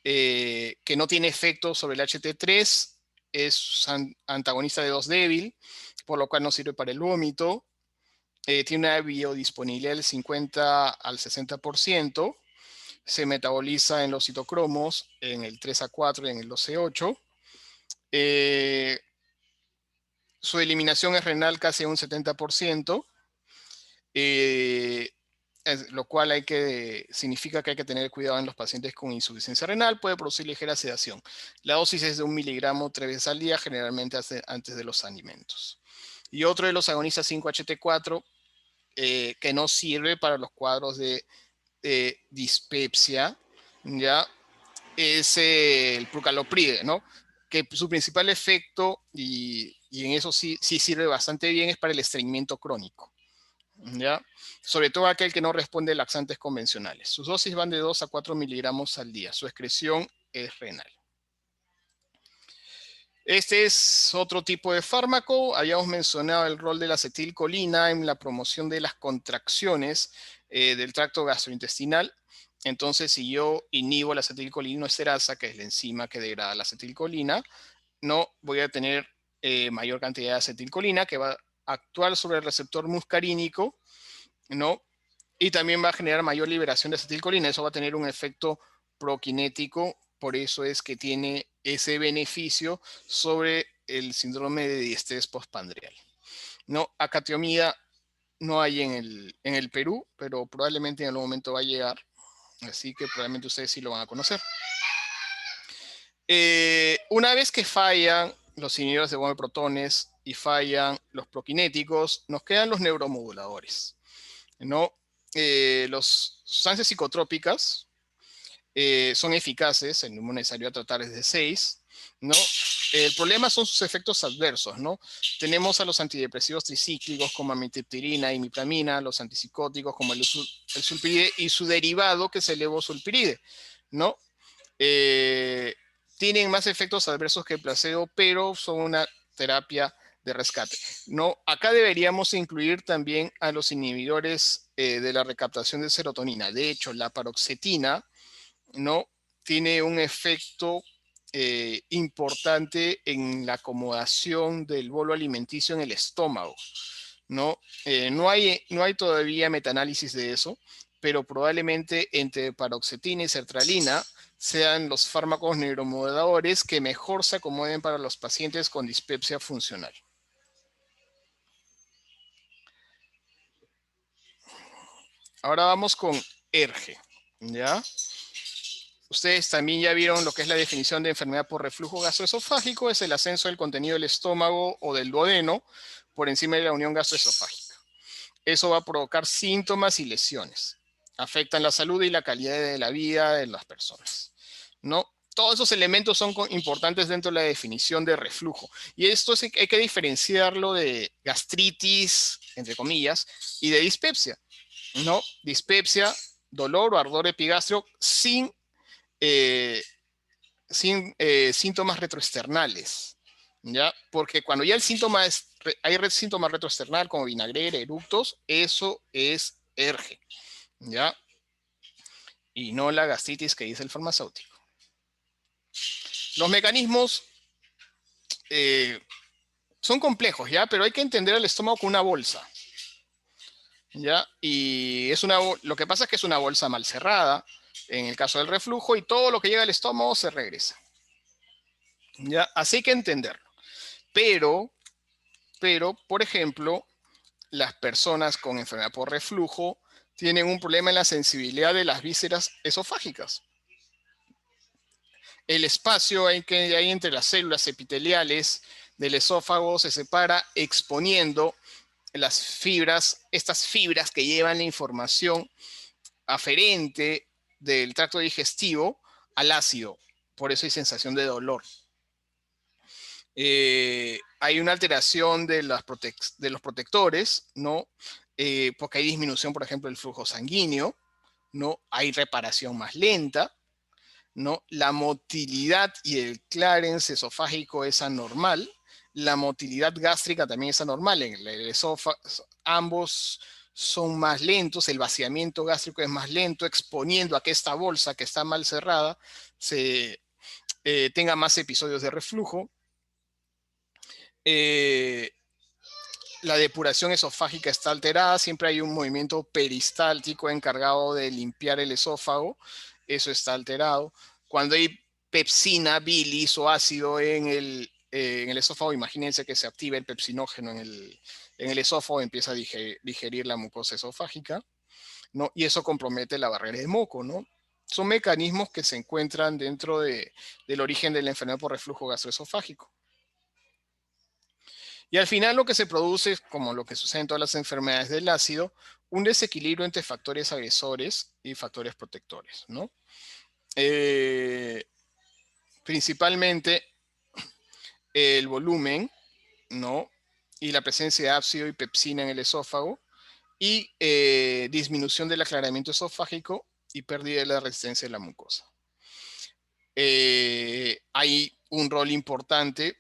que no tiene efecto sobre el HT3, es antagonista de 2 débil, por lo cual no sirve para el vómito. Tiene una biodisponibilidad del 50 al 60%. Se metaboliza en los citocromos, en el 3A4 y en el 12A8. Su eliminación es renal casi un 70%, lo cual significa que hay que tener cuidado en los pacientes con insuficiencia renal, puede producir ligera sedación. La dosis es de 1 miligramo 3 veces al día, generalmente antes de los alimentos. Y otro de los agonistas 5-HT4 que no sirve para los cuadros de dispepsia, ¿ya? Es el prucalopride, ¿no? Que su principal efecto, y en eso sí sirve bastante bien, es para el estreñimiento crónico, ¿ya? Sobre todo aquel que no responde a laxantes convencionales. Sus dosis van de 2 a 4 miligramos al día. Su excreción es renal. Este es otro tipo de fármaco. Habíamos mencionado el rol de la acetilcolina en la promoción de las contracciones del tracto gastrointestinal. Entonces, si yo inhibo la acetilcolinoesterasa, que es la enzima que degrada la acetilcolina, no voy a tener mayor cantidad de acetilcolina que va a actuar sobre el receptor muscarínico, ¿no? Y también va a generar mayor liberación de acetilcolina. Eso va a tener un efecto prokinético, por eso es que tiene ese beneficio sobre el síndrome de diestrés postpandreal. No, acatiomida no hay en el Perú, pero probablemente en algún momento va a llegar, así que probablemente ustedes sí lo van a conocer. Una vez que fallan los inhibidores de bomba de protones y fallan los prokinéticos, nos quedan los neuromoduladores, ¿no? Las sustancias psicotrópicas son eficaces, el número necesario a tratar es de 6, ¿no? El problema son sus efectos adversos, ¿no? Tenemos a los antidepresivos tricíclicos como amitriptilina y imipramina, los antipsicóticos como el sulpiride y su derivado que es el levosulpiride, ¿no? Tienen más efectos adversos que el placebo, pero son una terapia de rescate. No, acá deberíamos incluir también a los inhibidores de la recaptación de serotonina. De hecho, la paroxetina, ¿no? Tiene un efecto importante en la acomodación del bolo alimenticio en el estómago, ¿no? No hay todavía metaanálisis de eso, pero probablemente entre paroxetina y sertralina sean los fármacos neuromoduladores que mejor se acomoden para los pacientes con dispepsia funcional. Ahora vamos con ERGE, ¿ya? Ustedes también ya vieron lo que es la definición de enfermedad por reflujo gastroesofágico, es el ascenso del contenido del estómago o del duodeno por encima de la unión gastroesofágica. Eso va a provocar síntomas y lesiones. Afectan la salud y la calidad de la vida de las personas, ¿no? Todos esos elementos son importantes dentro de la definición de reflujo. Y esto hay que diferenciarlo de gastritis, entre comillas, y de dispepsia, ¿no? Dispepsia, dolor o ardor epigástrico sin síntomas retroexternales, ¿ya? Porque cuando ya el síntoma hay síntomas retroexternal como vinagrera, eructos, eso es ERGE, ¿ya? Y no la gastritis que dice el farmacéutico. Los mecanismos son complejos, ¿ya? Pero hay que entender el estómago como una bolsa, ¿ya? Y lo que pasa es que es una bolsa mal cerrada, en el caso del reflujo, y todo lo que llega al estómago se regresa, ¿ya? Así que entenderlo. Pero, por ejemplo, las personas con enfermedad por reflujo tienen un problema en la sensibilidad de las vísceras esofágicas. El espacio que hay entre las células epiteliales del esófago se separa exponiendo las fibras, estas fibras que llevan la información aferente del tracto digestivo al ácido. Por eso hay sensación de dolor. Hay una alteración de los protectores, ¿no? Porque hay disminución, por ejemplo, del flujo sanguíneo, ¿no? Hay reparación más lenta, ¿no? La motilidad y el clearance esofágico es anormal. La motilidad gástrica también es anormal. En el esófago, ambos son más lentos, el vaciamiento gástrico es más lento, exponiendo a que esta bolsa que está mal cerrada tenga más episodios de reflujo. La depuración esofágica está alterada, siempre hay un movimiento peristáltico encargado de limpiar el esófago, eso está alterado. Cuando hay pepsina, bilis o ácido en el esófago, imagínense que se activa el pepsinógeno en el esófago y empieza a digerir la mucosa esofágica, ¿no? Y eso compromete la barrera de moco, ¿no? Son mecanismos que se encuentran dentro del origen de la enfermedad por reflujo gastroesofágico. Y al final lo que se produce es, como lo que sucede en todas las enfermedades del ácido, un desequilibrio entre factores agresores y factores protectores, ¿no? Principalmente el volumen, ¿no? Y la presencia de ácido y pepsina en el esófago, y disminución del aclaramiento esofágico y pérdida de la resistencia de la mucosa. Hay un rol importante,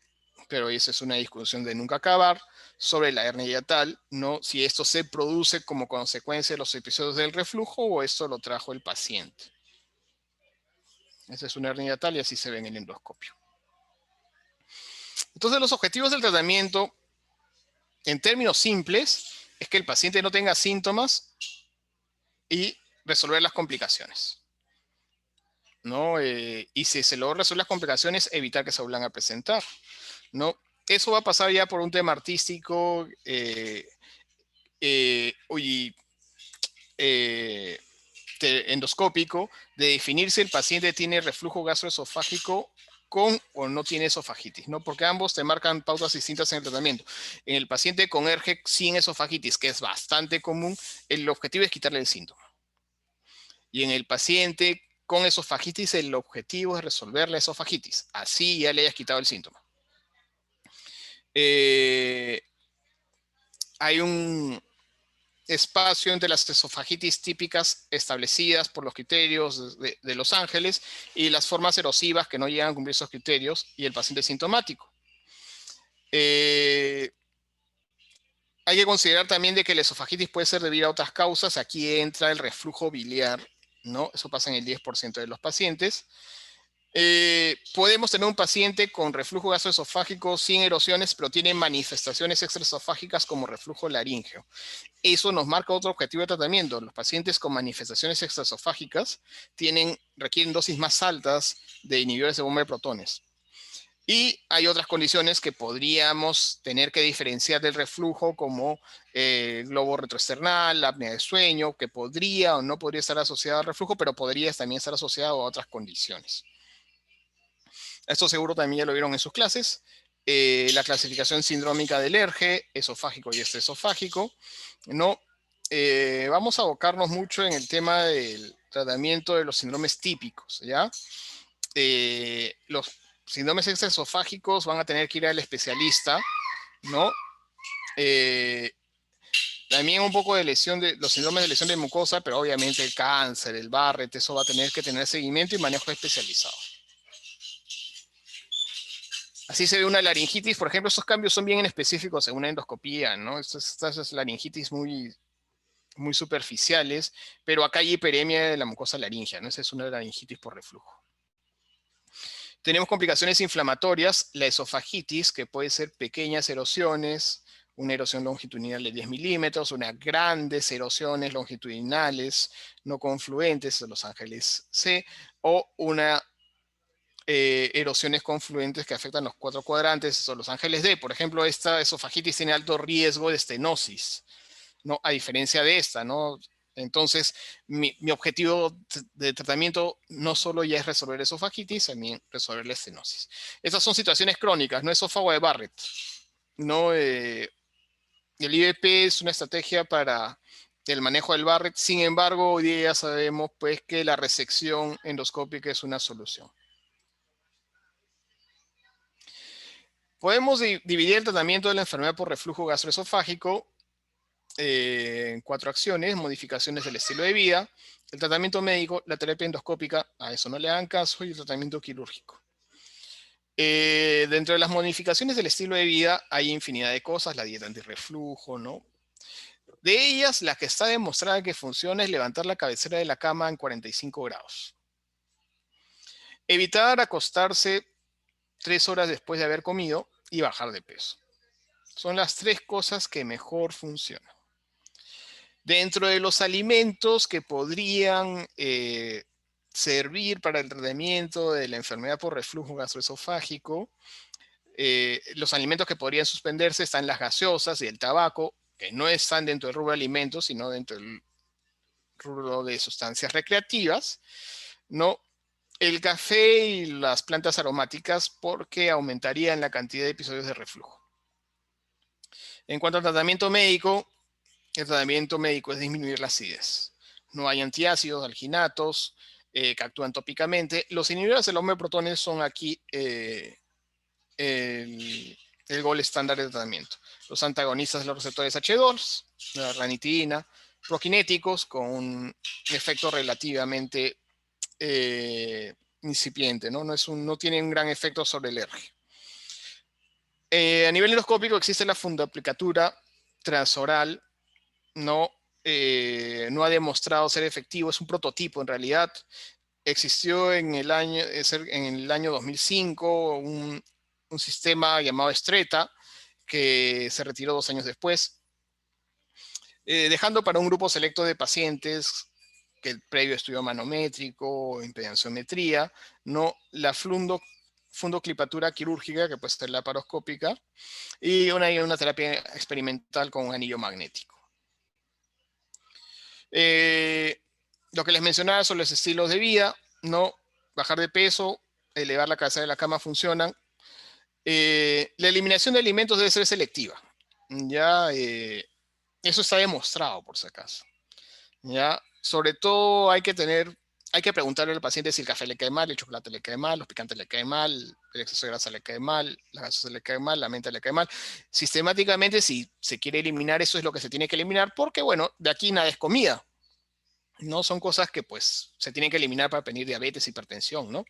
pero esa es una discusión de nunca acabar, sobre la hernia hiatal, ¿no? Si esto se produce como consecuencia de los episodios del reflujo o esto lo trajo el paciente. Esta es una hernia hiatal y así se ve en el endoscopio. Entonces, los objetivos del tratamiento, en términos simples, es que el paciente no tenga síntomas y resolver las complicaciones, ¿no? Y si se logra resolver las complicaciones, evitar que se vuelvan a presentar, ¿no? Eso va a pasar ya por un tema artístico endoscópico, de definir si el paciente tiene reflujo gastroesofágico con o no tiene esofagitis, ¿no? Porque ambos te marcan pautas distintas en el tratamiento. En el paciente con ERGE sin esofagitis, que es bastante común, el objetivo es quitarle el síntoma. Y en el paciente con esofagitis, el objetivo es resolver la esofagitis. Así ya le hayas quitado el síntoma. Hay un espacio entre las esofagitis típicas establecidas por los criterios de Los Ángeles y las formas erosivas que no llegan a cumplir esos criterios y el paciente sintomático. Hay que considerar también de que la esofagitis puede ser debido a otras causas. Aquí entra el reflujo biliar, ¿no? Eso pasa en el 10% de los pacientes. Podemos tener un paciente con reflujo gastroesofágico sin erosiones, pero tiene manifestaciones extraesofágicas como reflujo laríngeo. Eso nos marca otro objetivo de tratamiento. Los pacientes con manifestaciones extraesofágicas requieren dosis más altas de inhibidores de bomba de protones. Y hay otras condiciones que podríamos tener que diferenciar del reflujo, como globo retroesternal, la apnea de sueño, que podría o no podría estar asociado al reflujo, pero podría también estar asociado a otras condiciones. Esto seguro también ya lo vieron en sus clases. La clasificación sindrómica del ERGE, esofágico y extraesofágico, ¿no? Vamos a abocarnos mucho en el tema del tratamiento de los síndromes típicos, ¿ya? Los síndromes extraesofágicos van a tener que ir al especialista, ¿no? También un poco de lesión de los síndromes de lesión de mucosa, pero obviamente el cáncer, el Barrett, eso va a tener que tener seguimiento y manejo especializado. Así se ve una laringitis, por ejemplo, esos cambios son bien específicos en una endoscopía, ¿no? Estas laringitis muy superficiales, pero acá hay hiperemia de la mucosa laringea, ¿no? Esa es una laringitis por reflujo. Tenemos complicaciones inflamatorias, la esofagitis, que puede ser pequeñas erosiones, una erosión longitudinal de 10 milímetros, unas grandes erosiones longitudinales no confluentes, Los Ángeles C, o una erosiones confluentes que afectan los 4 cuadrantes, son Los Ángeles D. Por ejemplo, esta esofagitis tiene alto riesgo de estenosis, ¿no? A diferencia de esta, ¿no? Entonces, mi objetivo de tratamiento no solo ya es resolver esofagitis, también resolver la estenosis. Estas son situaciones crónicas, no esófago de Barrett, ¿no? El IVP es una estrategia para el manejo del Barrett. Sin embargo, hoy día ya sabemos pues, que la resección endoscópica es una solución. Podemos dividir el tratamiento de la enfermedad por reflujo gastroesofágico en 4 acciones: modificaciones del estilo de vida, el tratamiento médico, la terapia endoscópica, a eso no le hagan caso, y el tratamiento quirúrgico. Dentro de las modificaciones del estilo de vida hay infinidad de cosas, la dieta antirreflujo, ¿no? De ellas, la que está demostrada que funciona es levantar la cabecera de la cama en 45 grados. Evitar acostarse 3 horas después de haber comido y bajar de peso. Son las 3 cosas que mejor funcionan. Dentro de los alimentos que podrían servir para el tratamiento de la enfermedad por reflujo gastroesofágico, los alimentos que podrían suspenderse están las gaseosas y el tabaco, que no están dentro del rubro de alimentos, sino dentro del rubro de sustancias recreativas, ¿no? El café y las plantas aromáticas, porque aumentarían la cantidad de episodios de reflujo. En cuanto al tratamiento médico, el tratamiento médico es disminuir la acidez. No hay antiácidos, alginatos, que actúan tópicamente. Los inhibidores del homeoprotones son aquí el gol estándar de tratamiento. Los antagonistas de los receptores H2, la ranitidina, prokinéticos con un efecto relativamente incipiente, ¿no? No tiene un gran efecto sobre el ERG. A nivel endoscópico existe la fundoaplicatura transoral, no ha demostrado ser efectivo, es un prototipo en realidad. Existió en el año 2005 un sistema llamado Streta, que se retiró 2 años después, dejando para un grupo selecto de pacientes que el previo estudio manométrico, impedanciometría, no la fundoclipatura quirúrgica, que puede ser laparoscópica, y una terapia experimental con un anillo magnético. Lo que les mencionaba son los estilos de vida, no bajar de peso, elevar la cabeza de la cama funcionan. La eliminación de alimentos debe ser selectiva. Ya, eso está demostrado por si acaso. Ya, sobre todo hay que preguntarle al paciente si el café le cae mal, el chocolate le cae mal, los picantes le caen mal, el exceso de grasa le cae mal, la gaseosa le cae mal, la menta le cae mal. Sistemáticamente, si se quiere eliminar, eso es lo que se tiene que eliminar, porque bueno, de aquí nada es comida. No son cosas que pues se tienen que eliminar para prevenir diabetes, hipertensión, ¿no?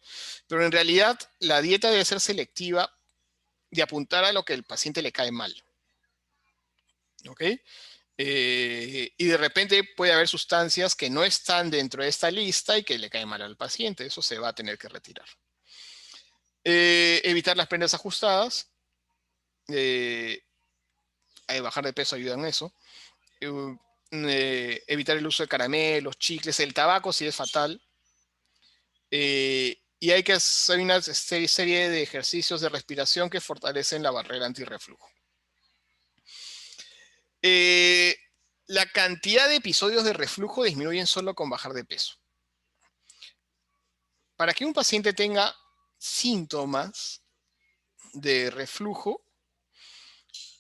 Pero en realidad la dieta debe ser selectiva de apuntar a lo que el paciente le cae mal. ¿Ok? Y de repente puede haber sustancias que no están dentro de esta lista y que le caen mal al paciente. Eso se va a tener que retirar. Evitar las prendas ajustadas. Bajar de peso ayuda en eso. Evitar el uso de caramelos, chicles, el tabaco sí es fatal. Y hay que hacer una serie de ejercicios de respiración que fortalecen la barrera antirreflujo. La cantidad de episodios de reflujo disminuyen solo con bajar de peso. Para que un paciente tenga síntomas de reflujo,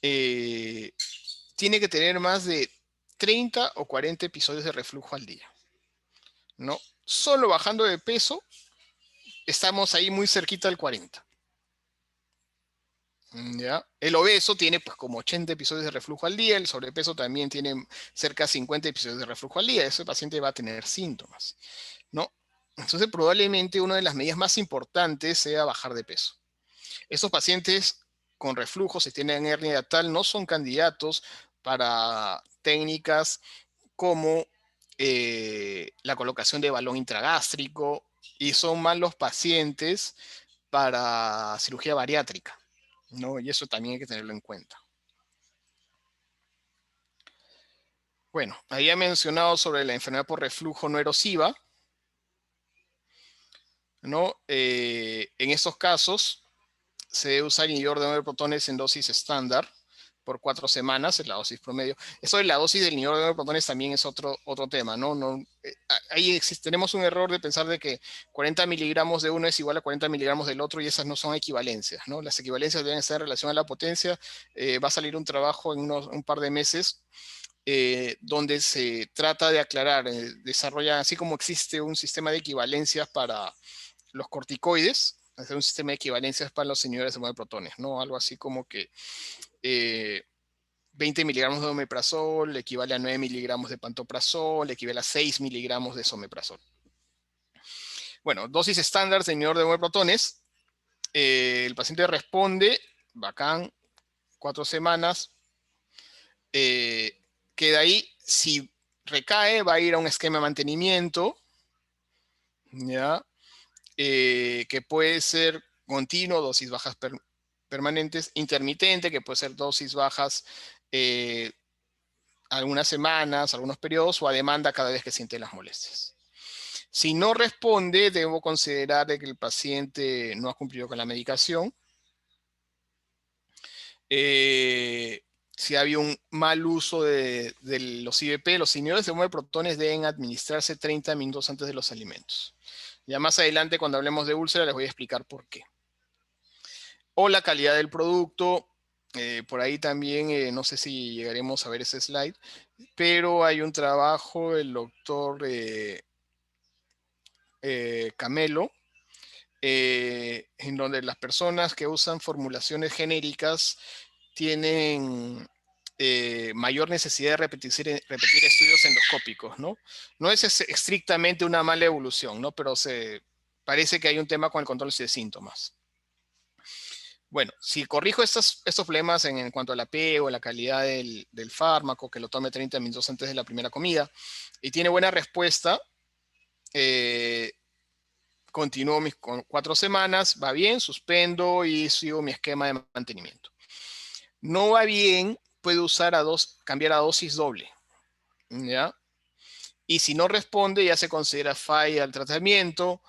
tiene que tener más de 30 o 40 episodios de reflujo al día, ¿no? Solo bajando de peso, estamos ahí muy cerquita del 40. ¿Ya? El obeso tiene pues como 80 episodios de reflujo al día, el sobrepeso también tiene cerca de 50 episodios de reflujo al día. Ese paciente va a tener síntomas, ¿no? Entonces probablemente una de las medidas más importantes sea bajar de peso. Estos pacientes con reflujo, si tienen hernia hiatal, no son candidatos para técnicas como la colocación de balón intragástrico, y son más los pacientes para cirugía bariátrica, ¿no? Y eso también hay que tenerlo en cuenta. Bueno, había mencionado sobre la enfermedad por reflujo no erosiva, ¿no? En estos casos se debe usar inhibidor de 9 protones en dosis estándar por 4 semanas, es la dosis promedio. Eso de la dosis del inhibidor de 9 protones también es otro tema, ¿no? Ahí tenemos un error de pensar de que 40 miligramos de uno es igual a 40 miligramos del otro, y esas no son equivalencias, ¿no? Las equivalencias deben ser en relación a la potencia. Va a salir un trabajo en un par de meses donde se trata de aclarar, desarrollar, así como existe un sistema de equivalencias para los corticoides, hacer un sistema de equivalencias para los inhibidores de 9 protones, ¿no? Algo así como que 20 miligramos de omeprazol equivale a 9 miligramos de pantoprazol, equivale a 6 miligramos de someprazol. Bueno, dosis estándar de inhibidor de 9 protones. El paciente responde, bacán, 4 semanas. Queda ahí. Si recae, va a ir a un esquema de mantenimiento, ¿ya? Que puede ser continuo, dosis bajas permanentes, intermitente, que puede ser dosis bajas algunas semanas, algunos periodos, o a demanda cada vez que siente las molestias. Si no responde, debo considerar que el paciente no ha cumplido con la medicación. Si había un mal uso de los IBP, los inhibidores de 9 protones deben administrarse 30 minutos antes de los alimentos. Ya más adelante, cuando hablemos de úlcera, les voy a explicar por qué. O la calidad del producto. Por ahí también, no sé si llegaremos a ver ese slide, pero hay un trabajo del doctor Camelo, en donde las personas que usan formulaciones genéricas tienen mayor necesidad de repetir estudios endoscópicos, ¿no? No es estrictamente una mala evolución, ¿no? Pero parece que hay un tema con el control de síntomas. Bueno, si corrijo estos problemas en cuanto al apego, la calidad del fármaco, que lo tome 30 minutos antes de la primera comida, y tiene buena respuesta, continúo mis 4 semanas, va bien, suspendo y sigo mi esquema de mantenimiento. No va bien, puede cambiar a dosis doble, ¿ya? Y si no responde, ya se considera falla al tratamiento.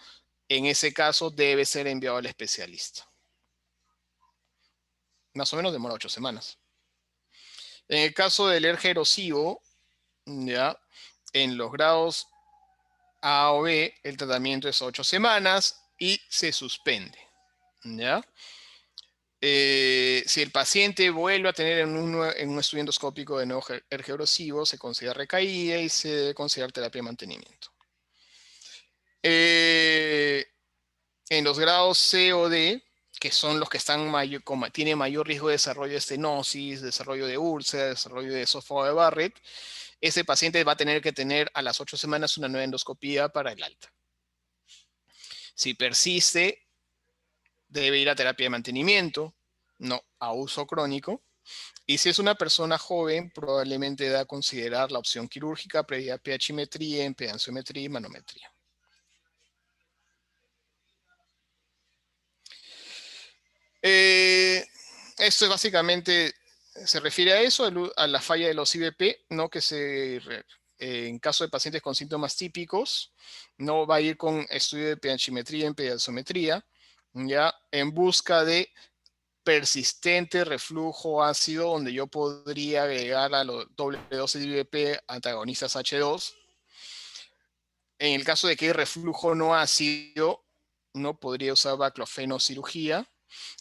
En ese caso, debe ser enviado al especialista. Más o menos demora 8 semanas. En el caso del ERG erosivo, ¿ya? En los grados A o B, el tratamiento es 8 semanas y se suspende, ¿ya? Si el paciente vuelve a tener en un estudio endoscópico de nuevo ERG erosivo, se considera recaída y se debe considerar terapia de mantenimiento. En los grados C o D, que son los que tienen mayor riesgo de desarrollo de estenosis, desarrollo de úlcera, desarrollo de esófago de Barrett, ese paciente va a tener que tener a las 8 semanas una nueva endoscopía para el alta. Si persiste, debe ir a terapia de mantenimiento, no a uso crónico. Y si es una persona joven, probablemente deba considerar la opción quirúrgica previa pHimetría, impedanciometría y manometría. Esto es básicamente, se refiere a eso, a la falla de los IVP, ¿no? En caso de pacientes con síntomas típicos, no va a ir con estudio de pHimetría, impedanciometría, ya en busca de persistente reflujo ácido, donde yo podría agregar a los doble dosis de IVP antagonistas H2. En el caso de que hay reflujo no ácido, no podría usar baclofeno cirugía.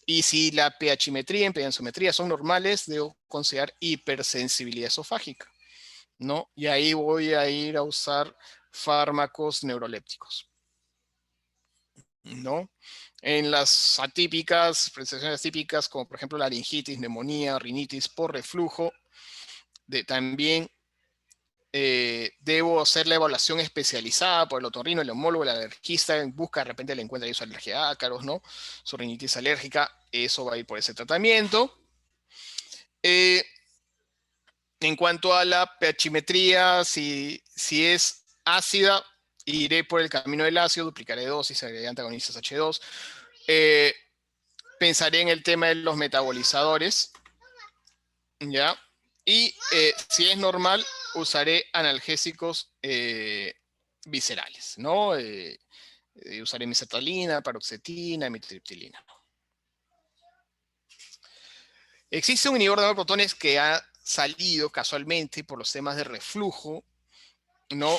Y si la pHimetría y impedanciometría son normales, debo considerar hipersensibilidad esofágica, ¿no? Y ahí voy a ir a usar fármacos neurolépticos, ¿no? En las presentaciones atípicas, como por ejemplo laringitis, neumonía, rinitis por reflujo, también debo hacer la evaluación especializada por el otorrino, el neumólogo, el alergista, en busca de repente le encuentra su alergia a ácaros, ¿no? Su rinitis alérgica, eso va a ir por ese tratamiento. En cuanto a la pHimetría, si es ácida, iré por el camino del ácido, duplicaré dosis, agregaré antagonistas H2. Pensaré en el tema de los metabolizadores, ¿ya? Y si es normal, usaré analgésicos viscerales, ¿no? Usaré misertalina, paroxetina, amitriptilina. Existe un inhibidor de protones que ha salido casualmente por los temas de reflujo, ¿no?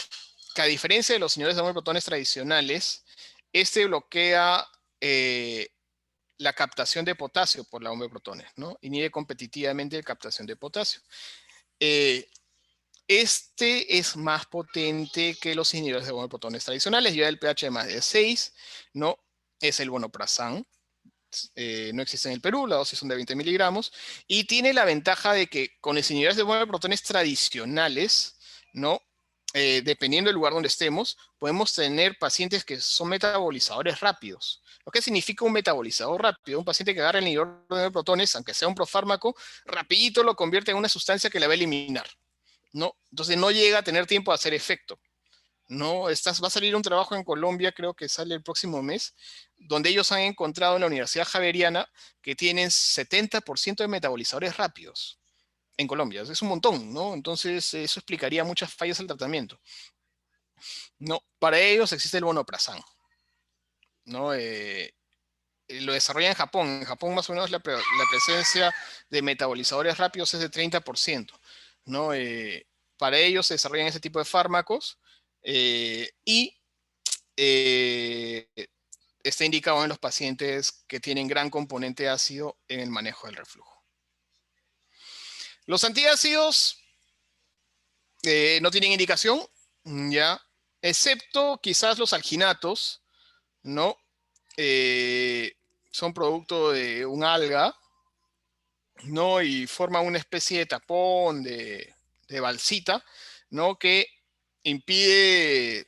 Que a diferencia de los inhibidores de protones tradicionales, este bloquea la captación de potasio por la bomba de protones, ¿no? Inhibe competitivamente la captación de potasio. Este es más potente que los inhibidores de bomba de protones tradicionales, lleva el pH de más de 6, ¿no? Es el vonoprazán. No existe en el Perú, las dosis son de 20 miligramos, y tiene la ventaja de que con los inhibidores de bomba de protones tradicionales, ¿no? Dependiendo del lugar donde estemos, podemos tener pacientes que son metabolizadores rápidos. ¿Lo que significa un metabolizador rápido? Un paciente que agarra el inhibidor de protones, aunque sea un profármaco, rapidito lo convierte en una sustancia que la va a eliminar, ¿no? Entonces no llega a tener tiempo de hacer efecto. No, va a salir un trabajo en Colombia, creo que sale el próximo mes, donde ellos han encontrado en la Universidad Javeriana que tienen 70% de metabolizadores rápidos en Colombia. Es un montón, ¿no? Entonces, eso explicaría muchas fallas al tratamiento. No, para ellos existe el vonoprazán, ¿no? Lo desarrolla en Japón. En Japón, más o menos, la presencia de metabolizadores rápidos es de 30%, ¿no? Para ellos se desarrollan ese tipo de fármacos y está indicado en los pacientes que tienen gran componente ácido en el manejo del reflujo. Los antiácidos no tienen indicación, ya, excepto quizás los alginatos, ¿no? Son producto de un alga, ¿no? Y forman una especie de tapón, de balsita, ¿no? Que impide,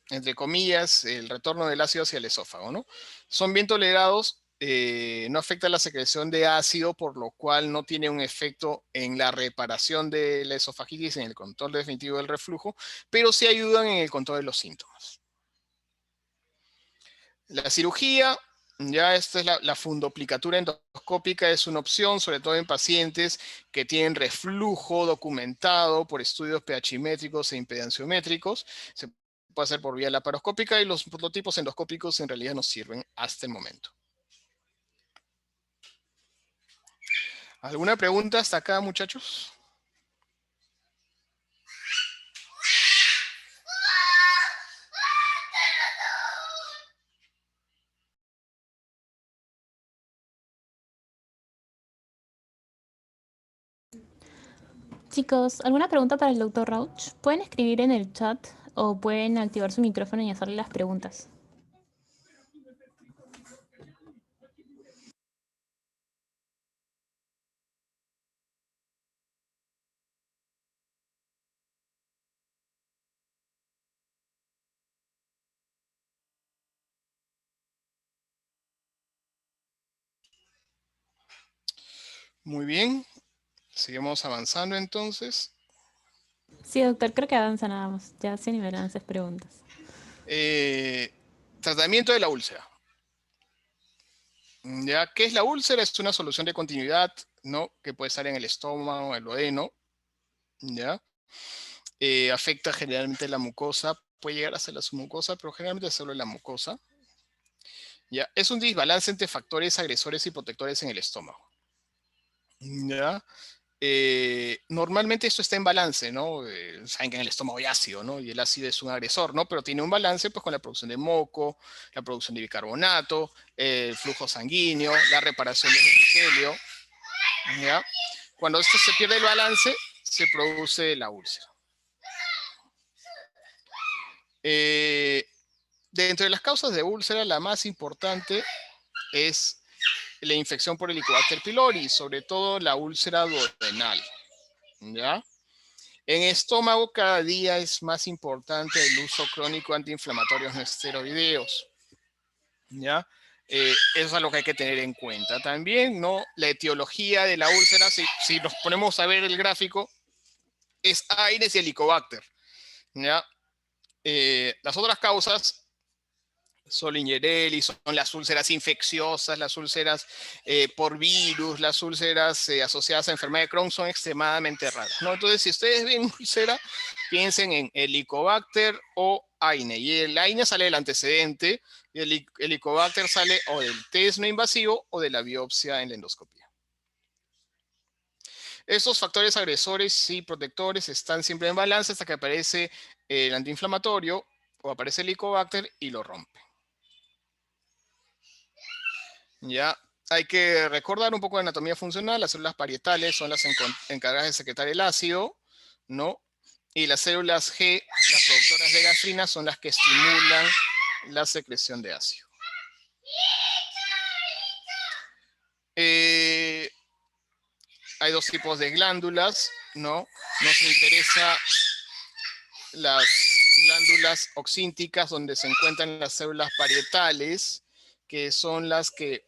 entre comillas, el retorno del ácido hacia el esófago, ¿no? Son bien tolerados, no afecta la secreción de ácido, por lo cual no tiene un efecto en la reparación de la esofagitis, en el control definitivo del reflujo, pero sí ayudan en el control de los síntomas. La cirugía, ya esta es la fundoplicatura endoscópica, es una opción, sobre todo en pacientes que tienen reflujo documentado por estudios pH-métricos e impedanciométricos. Se puede hacer por vía laparoscópica y los prototipos endoscópicos en realidad nos sirven hasta el momento. ¿Alguna pregunta hasta acá, muchachos? Chicos, ¿alguna pregunta para el doctor Rauch? Pueden escribir en el chat o pueden activar su micrófono y hacerle las preguntas. Muy bien, seguimos avanzando entonces. Sí, doctor, creo que avanza nada más. Ya se nivelan esas preguntas. Tratamiento de la úlcera. ¿Ya? ¿Qué es la úlcera? Es una solución de continuidad, ¿no? Que puede estar en el estómago, el duodeno, ¿ya? Afecta generalmente la mucosa, puede llegar a ser la submucosa, pero generalmente solo la mucosa. ¿Ya? Es un desbalance entre factores agresores y protectores en el estómago. ¿Ya? Normalmente esto está en balance, ¿no? Saben que en el estómago hay ácido, ¿no? Y el ácido es un agresor, ¿no? Pero tiene un balance pues con la producción de moco, la producción de bicarbonato, el flujo sanguíneo, la reparación del epitelio, ¿ya? Cuando esto se pierde el balance, se produce la úlcera. Dentro de las causas de úlcera, la más importante es la infección por Helicobacter pylori, sobre todo la úlcera duodenal, ¿ya? En estómago cada día es más importante el uso crónico de antiinflamatorios no esteroideos, ¿ya? Eso es algo que hay que tener en cuenta. También, ¿no? La etiología de la úlcera, si nos ponemos a ver el gráfico, es Aedes y Helicobacter, ¿ya? Las otras causas, Solingerelli, son las úlceras infecciosas, las úlceras por virus, las úlceras asociadas a enfermedad de Crohn son extremadamente raras, ¿no? Entonces, si ustedes ven úlcera, piensen en Helicobacter o AINE. Y el AINE sale del antecedente y el Helicobacter sale o del test no invasivo o de la biopsia en la endoscopia. Estos factores agresores y protectores están siempre en balance hasta que aparece el antiinflamatorio o aparece el Helicobacter y lo rompe. Ya hay que recordar un poco de anatomía funcional. Las células parietales son las encargadas de secretar el ácido, ¿no? Y las células G, las productoras de gastrina, son las que estimulan la secreción de ácido. Hay dos tipos de glándulas, ¿no? Nos interesa las glándulas oxínticas, donde se encuentran las células parietales, que son las que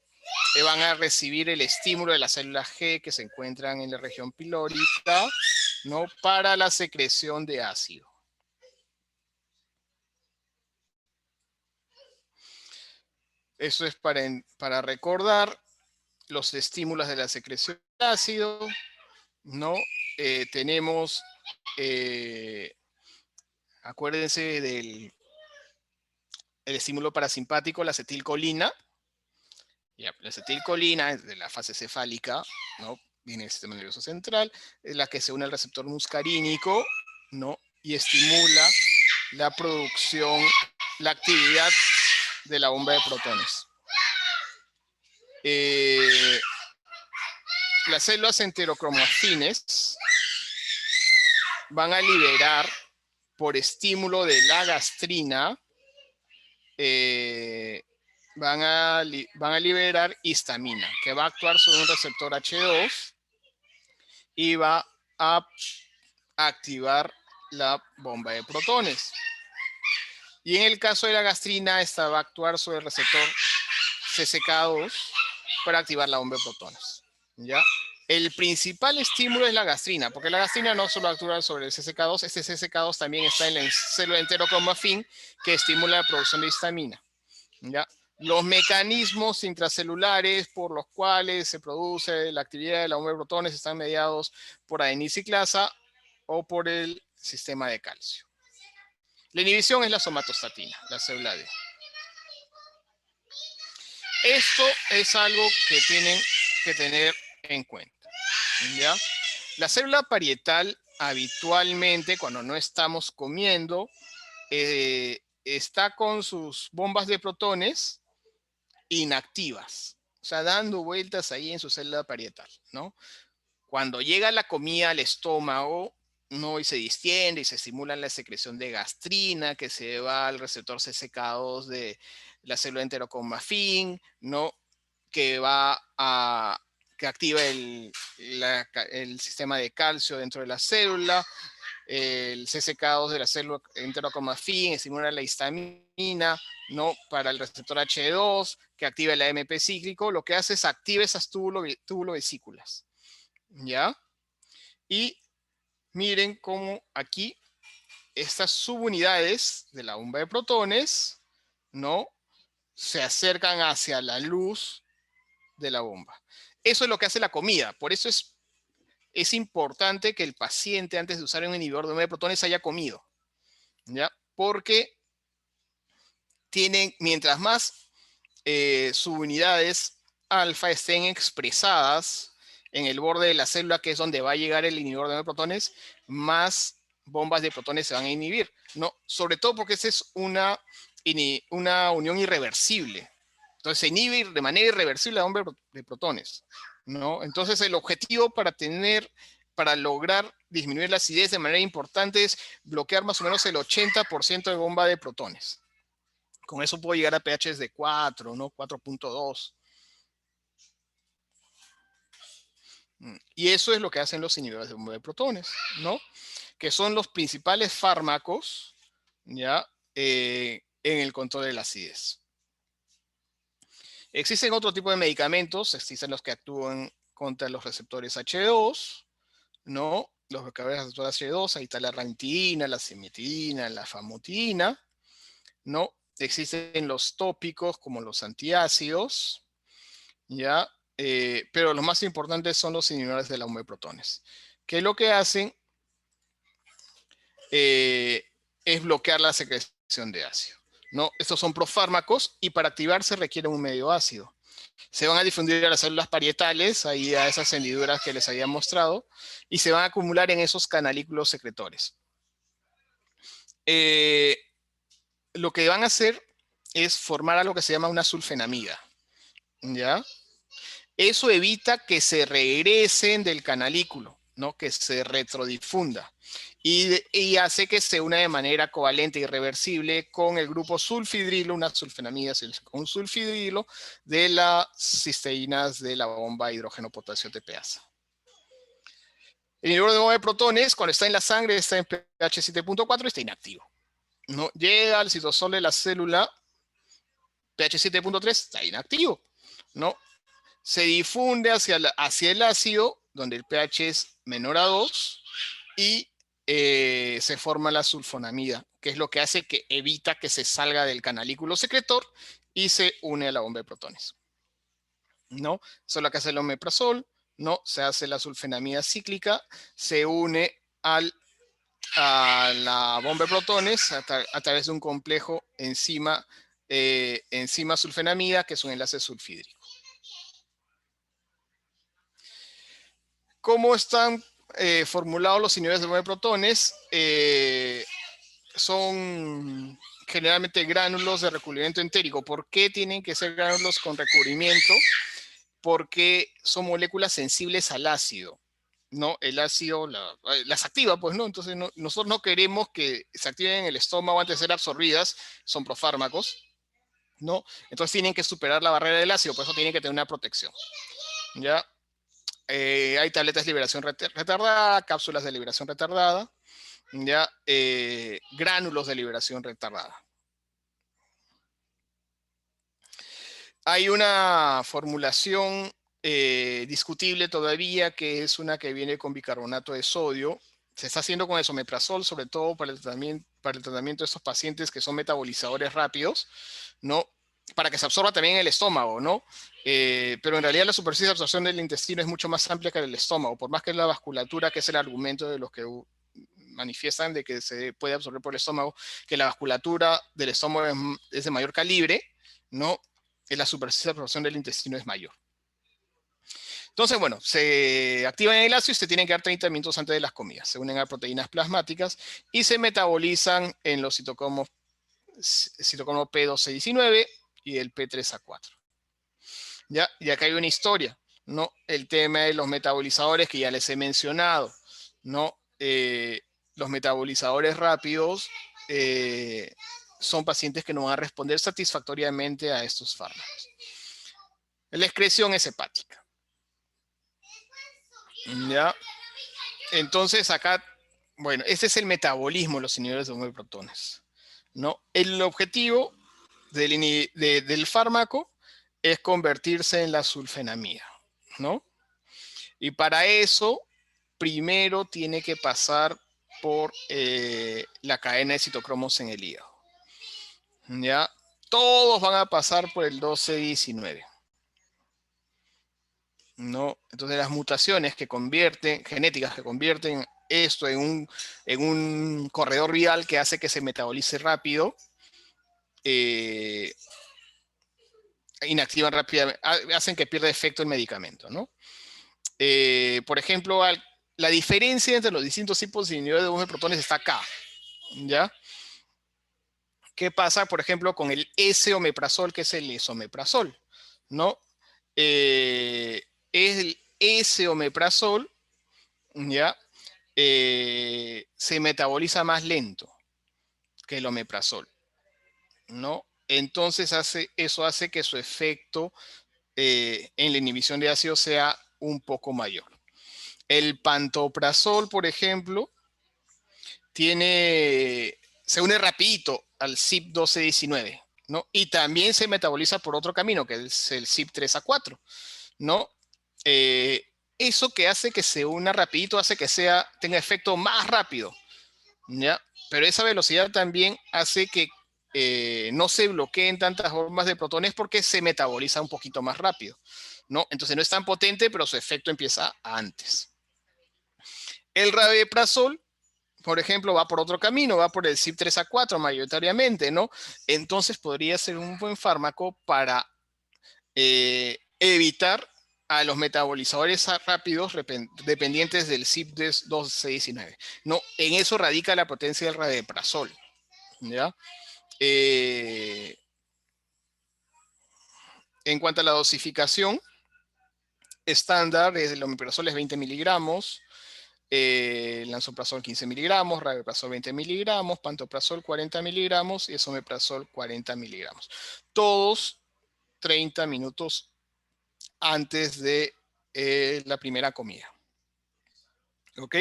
van a recibir el estímulo de las células G que se encuentran en la región pilórica, ¿no? Para la secreción de ácido. Eso es para recordar los estímulos de la secreción de ácido, ¿no? Tenemos, acuérdense del estímulo parasimpático, la acetilcolina. Ya, la acetilcolina es de la fase cefálica, ¿no? Viene del sistema nervioso central, es la que se une al receptor muscarínico, ¿no? Y estimula la producción, la actividad de la bomba de protones. Las células enterocromoafines, van a liberar por estímulo de la gastrina, van a liberar histamina, que va a actuar sobre un receptor H2 y va a activar la bomba de protones. Y en el caso de la gastrina, esta va a actuar sobre el receptor CCK2 para activar la bomba de protones. ¿Ya? El principal estímulo es la gastrina, porque la gastrina no solo actúa sobre el CCK2, este CCK2 también está en la célula enterocromafin que estimula la producción de histamina. ¿Ya? Los mecanismos intracelulares por los cuales se produce la actividad de la bomba de protones están mediados por adeniciclasa o por el sistema de calcio. La inhibición es la somatostatina, la célula D. Esto es algo que tienen que tener en cuenta. ¿Ya? La célula parietal habitualmente, cuando no estamos comiendo, está con sus bombas de protones inactivas, o sea, dando vueltas ahí en su célula parietal, ¿no? Cuando llega la comida al estómago, ¿no? Y se distiende y se estimula la secreción de gastrina que se va al receptor CCK2 de la célula enterocromafin, ¿no? Que va a que activa el sistema de calcio dentro de la célula, el CCK2 de la célula enterocromafin, estimula la histamina, ¿no? Para el receptor H2, que activa el AMP cíclico, lo que hace es activa esas túbulo-vesículas, ¿ya? Y miren cómo aquí estas subunidades de la bomba de protones, ¿no? Se acercan hacia la luz de la bomba. Eso es lo que hace la comida. Por eso es importante que el paciente, antes de usar un inhibidor de bomba de protones, haya comido, ¿ya? Porque mientras más subunidades alfa estén expresadas en el borde de la célula, que es donde va a llegar el inhibidor de protones, más bombas de protones se van a inhibir, ¿no? Sobre todo porque esa es una unión irreversible. Entonces se inhibe de manera irreversible la bomba de protones, ¿no? Entonces el objetivo para lograr disminuir la acidez de manera importante es bloquear más o menos el 80% de bomba de protones. Con eso puedo llegar a pHs de 4, ¿no? 4.2. Y eso es lo que hacen los inhibidores de bomba de protones, ¿no? Que son los principales fármacos, ¿ya? En el control de la acidez. Existen otro tipo de medicamentos, existen los que actúan contra los receptores H2, ¿no? Los bloqueadores de receptores H2, ahí está la ranitidina, la cimetidina, la famotidina, ¿no? Existen los tópicos como los antiácidos, ¿ya? Pero los más importantes son los inhibidores de la bomba de protones, que lo que hacen es bloquear la secreción de ácido, ¿no? Estos son profármacos y para activarse requieren un medio ácido. Se van a difundir a las células parietales, ahí a esas hendiduras que les había mostrado, y se van a acumular en esos canalículos secretores. Lo que van a hacer es formar algo que se llama una sulfenamida, ¿ya? Eso evita que se regresen del canalículo, ¿no? Que se retrodifunda. Y hace que se una de manera covalente y irreversible con el grupo sulfidrilo, una sulfenamida con un sulfidrilo de las cisteínas de la bomba hidrógeno-potasio TPasa. El inhibidor de bomba de protones, cuando está en la sangre, está en pH 7.4 y está inactivo, ¿no? Llega al citosol de la célula, pH 7.3, está inactivo, ¿no? Se difunde hacia el ácido, donde el pH es menor a 2, y se forma la sulfonamida, que es lo que hace que evita que se salga del canalículo secretor y se une a la bomba de protones, ¿no? Eso es lo que hace el omeprazol, ¿no? Se hace la sulfenamida cíclica, se une a la bomba de protones a través de un complejo enzima sulfenamida, que es un enlace sulfídrico. ¿Cómo están formulados los inhibidores de bomba de protones? Son generalmente gránulos de recubrimiento entérico. ¿Por qué tienen que ser gránulos con recubrimiento? Porque son moléculas sensibles al ácido, ¿no? El ácido las activa, pues, ¿no? Entonces nosotros no queremos que se activen en el estómago antes de ser absorbidas, son profármacos, ¿no? Entonces tienen que superar la barrera del ácido, por eso tienen que tener una protección, ¿ya? Hay tabletas de liberación retardada, cápsulas de liberación retardada, ¿ya? Gránulos de liberación retardada. Hay una formulación discutible todavía, que es una que viene con bicarbonato de sodio. Se está haciendo con esomeprazol, sobre todo para el tratamiento de estos pacientes que son metabolizadores rápidos, ¿no? Para que se absorba también en el estómago, ¿no? Pero en realidad la superficie de absorción del intestino es mucho más amplia que el estómago, por más que la vasculatura, que es el argumento de los que manifiestan de que se puede absorber por el estómago, que la vasculatura del estómago es de mayor calibre, ¿no? La superficie de absorción del intestino es mayor. Entonces, bueno, se activan en el ácido y se tienen que dar 30 minutos antes de las comidas. Se unen a proteínas plasmáticas y se metabolizan en los citocromo P2C19 y el P3A4. ¿Ya? Y acá hay una historia, ¿no? El tema de los metabolizadores que ya les he mencionado, ¿no? Los metabolizadores rápidos son pacientes que no van a responder satisfactoriamente a estos fármacos. La excreción es hepática. ¿Ya? Entonces acá, bueno, este es el metabolismo de los inhibidores de bomba de protones, ¿no? El objetivo del fármaco es convertirse en la sulfenamida, ¿no? Y para eso, primero tiene que pasar por la cadena de citocromos en el hígado, ¿ya? Todos van a pasar por el 12-19. ¿No? Entonces las mutaciones genéticas que convierten esto en un corredor vial que hace que se metabolice rápido, inactivan rápidamente, hacen que pierda efecto el medicamento, ¿no? Por ejemplo, la diferencia entre los distintos tipos de inhibidores de bomba de protones está acá, ¿ya? ¿Qué pasa, por ejemplo, con el S-omeprazol, que es el esomeprazol, ¿no? El S-omeprazol, ¿ya? Se metaboliza más lento que el omeprazol, ¿no? Entonces eso hace que su efecto en la inhibición de ácido sea un poco mayor. El pantoprazol, por ejemplo, se une rapidito al CYP1219, ¿no? Y también se metaboliza por otro camino, que es el CYP3A4, ¿no? Eso que hace que se una rapidito hace que tenga efecto más rápido, ¿ya? Pero esa velocidad también hace que no se bloqueen tantas bombas de protones porque se metaboliza un poquito más rápido, ¿no? Entonces no es tan potente, pero su efecto empieza antes. El rabeprazol, por ejemplo, va por otro camino, va por el CYP3A4 mayoritariamente, ¿no? Entonces podría ser un buen fármaco para evitar a los metabolizadores rápidos dependientes del CYP1219. No, en eso radica la potencia del rabeprazol, ¿ya? En cuanto a la dosificación estándar, el omeprazol es 20 miligramos, lansoprazol 15 miligramos, rabeprazol 20 miligramos, pantoprazol 40 miligramos y esomeprazol 40 miligramos. Todos 30 minutos antes de la primera comida. ¿Ok?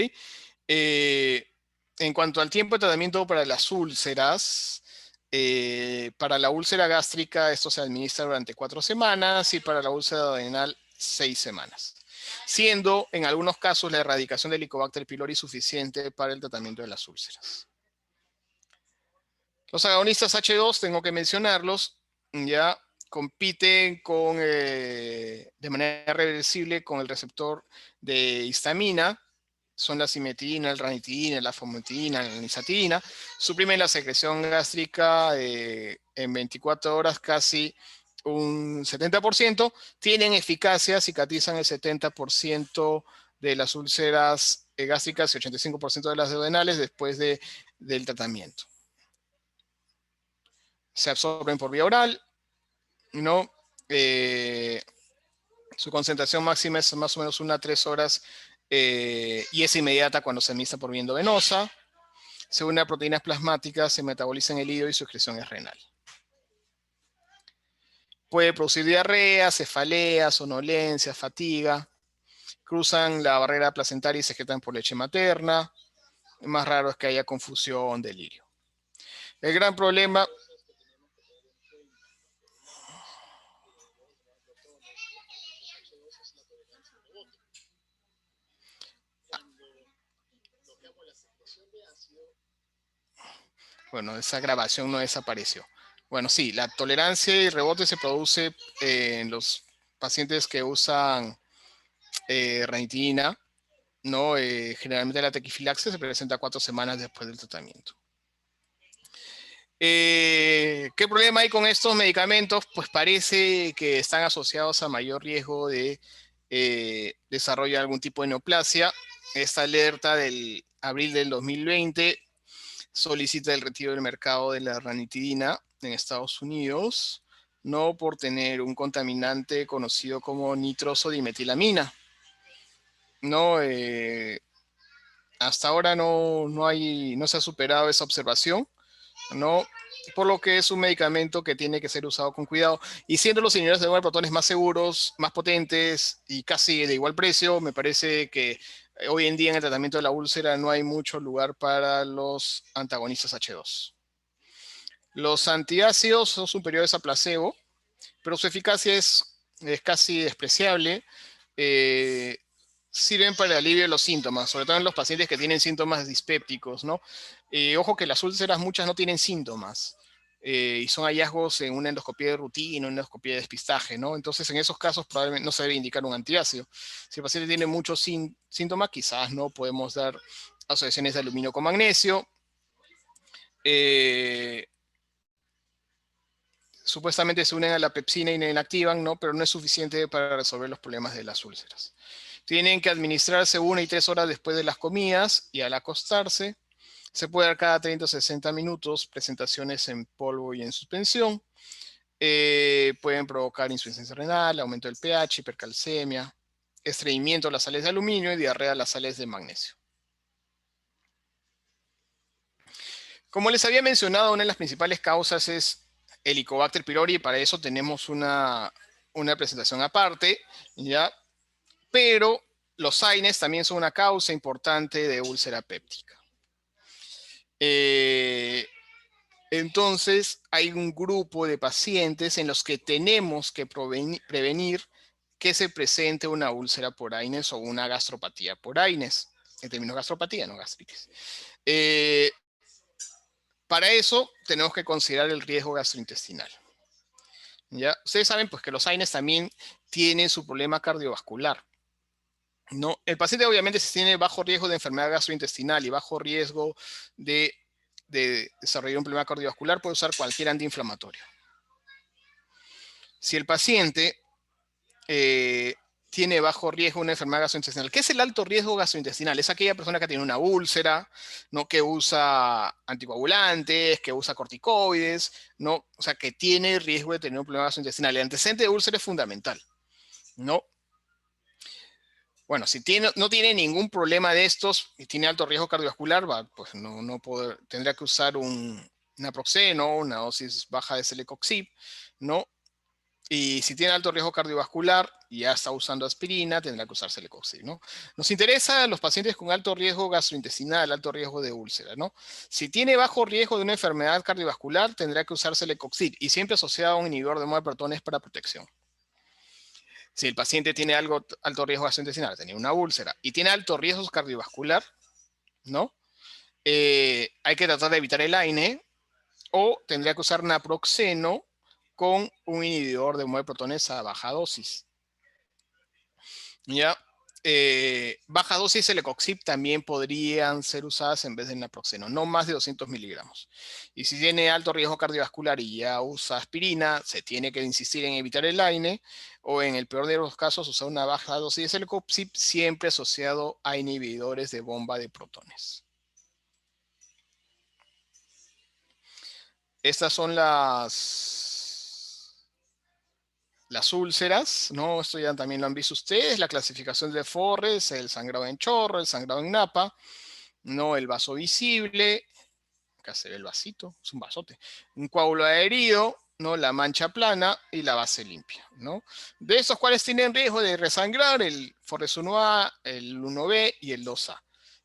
En cuanto al tiempo de tratamiento para las úlceras, para la úlcera gástrica esto se administra durante 4 semanas y para la úlcera duodenal 6 semanas, siendo en algunos casos la erradicación del Helicobacter pylori suficiente para el tratamiento de las úlceras. Los agonistas H2, tengo que mencionarlos, ya compiten de manera reversible con el receptor de histamina, son la cimetina, el ranitidina, la fometina, la nisatina, suprimen la secreción gástrica en 24 horas casi un 70%, tienen eficacia, cicatrizan el 70% de las úlceras gástricas y 85% de las duodenales después del tratamiento. Se absorben por vía oral, ¿no? Su concentración máxima es más o menos 1 a 3 horas y es inmediata cuando se administra por vía endovenosa. Se une a proteínas plasmáticas, se metaboliza en el hígado y su excreción es renal. Puede producir diarrea, cefalea, somnolencia, fatiga. Cruzan la barrera placentaria y se excretan por leche materna. Más raro es que haya confusión, delirio. El gran problema... Bueno, esa grabación no desapareció. Bueno, sí, la tolerancia y rebote se produce en los pacientes que usan ranitidina, ¿no? Generalmente la tequifilaxia se presenta 4 semanas después del tratamiento. ¿Qué problema hay con estos medicamentos? Pues parece que están asociados a mayor riesgo de desarrollo de algún tipo de neoplasia. Esta alerta del abril del 2020 solicita el retiro del mercado de la ranitidina en Estados Unidos, no por tener un contaminante conocido como nitrosodimetilamina. No, hasta ahora no se ha superado esa observación, ¿no? Por lo que es un medicamento que tiene que ser usado con cuidado. Y siendo los inhibidores de bomba de protones más seguros, más potentes y casi de igual precio, me parece que hoy en día en el tratamiento de la úlcera no hay mucho lugar para los antagonistas H2. Los antiácidos son superiores a placebo, pero su eficacia es casi despreciable. Sirven para el alivio de los síntomas, sobre todo en los pacientes que tienen síntomas dispépticos, ¿no? Ojo que las úlceras muchas no tienen síntomas y son hallazgos en una endoscopía de rutina, una endoscopía de despistaje, ¿no? Entonces, en esos casos probablemente no se debe indicar un antiácido. Si el paciente tiene muchos síntomas, quizás no podemos dar asociaciones de aluminio con magnesio. Supuestamente se unen a la pepsina y la inactivan, ¿no? Pero no es suficiente para resolver los problemas de las úlceras. Tienen que administrarse 1 y 3 horas después de las comidas y al acostarse. Se puede dar cada 30 o 60 minutos, presentaciones en polvo y en suspensión. Pueden provocar insuficiencia renal, aumento del pH, hipercalcemia, estreñimiento de las sales de aluminio y diarrea de las sales de magnesio. Como les había mencionado, una de las principales causas es Helicobacter pylori, y para eso tenemos una presentación aparte, ¿ya? Pero los AINES también son una causa importante de úlcera péptica. Entonces, hay un grupo de pacientes en los que tenemos que prevenir que se presente una úlcera por AINES o una gastropatía por AINES. En términos de gastropatía, no gastritis. Para eso, tenemos que considerar el riesgo gastrointestinal. ¿Ya? Ustedes saben pues, que los AINES también tienen su problema cardiovascular. ¿No? El paciente obviamente si tiene bajo riesgo de enfermedad gastrointestinal y bajo riesgo de desarrollar un problema cardiovascular puede usar cualquier antiinflamatorio. Si el paciente tiene bajo riesgo una enfermedad gastrointestinal, ¿qué es el alto riesgo gastrointestinal? Es aquella persona que tiene una úlcera, ¿no? Que usa anticoagulantes, que usa corticoides, ¿no? O sea, que tiene riesgo de tener un problema gastrointestinal. El antecedente de úlcera es fundamental, ¿no? Bueno, si no tiene ningún problema de estos y tiene alto riesgo cardiovascular, pues tendría que usar un naproxeno, una dosis baja de celecoxib, ¿no? Y si tiene alto riesgo cardiovascular y ya está usando aspirina, tendrá que usar celecoxib, ¿no? Nos interesa a los pacientes con alto riesgo gastrointestinal, alto riesgo de úlcera, ¿no? Si tiene bajo riesgo de una enfermedad cardiovascular, tendrá que usar celecoxib y siempre asociado a un inhibidor de modo de protones para protección. Si el paciente tiene alto riesgo gastrointestinal, tiene una úlcera y tiene alto riesgo cardiovascular, ¿no? Hay que tratar de evitar el AINE o tendría que usar naproxeno con un inhibidor de modo de protones a baja dosis. ¿Ya? Baja dosis celecoxib también podrían ser usadas en vez del naproxeno, no más de 200 miligramos. Y si tiene alto riesgo cardiovascular y ya usa aspirina, se tiene que insistir en evitar el AINE o en el peor de los casos usar una baja dosis de celecoxib siempre asociado a inhibidores de bomba de protones. Estas son las úlceras, ¿no? Esto ya también lo han visto ustedes, la clasificación de Forres, el sangrado en chorro, el sangrado en napa, ¿no? El vaso visible, acá se ve el vasito, es un vasote, un coágulo adherido, ¿no? La mancha plana y la base limpia, ¿no? De estos cuales tienen riesgo de resangrar, el Forres 1A, el 1B y el 2A.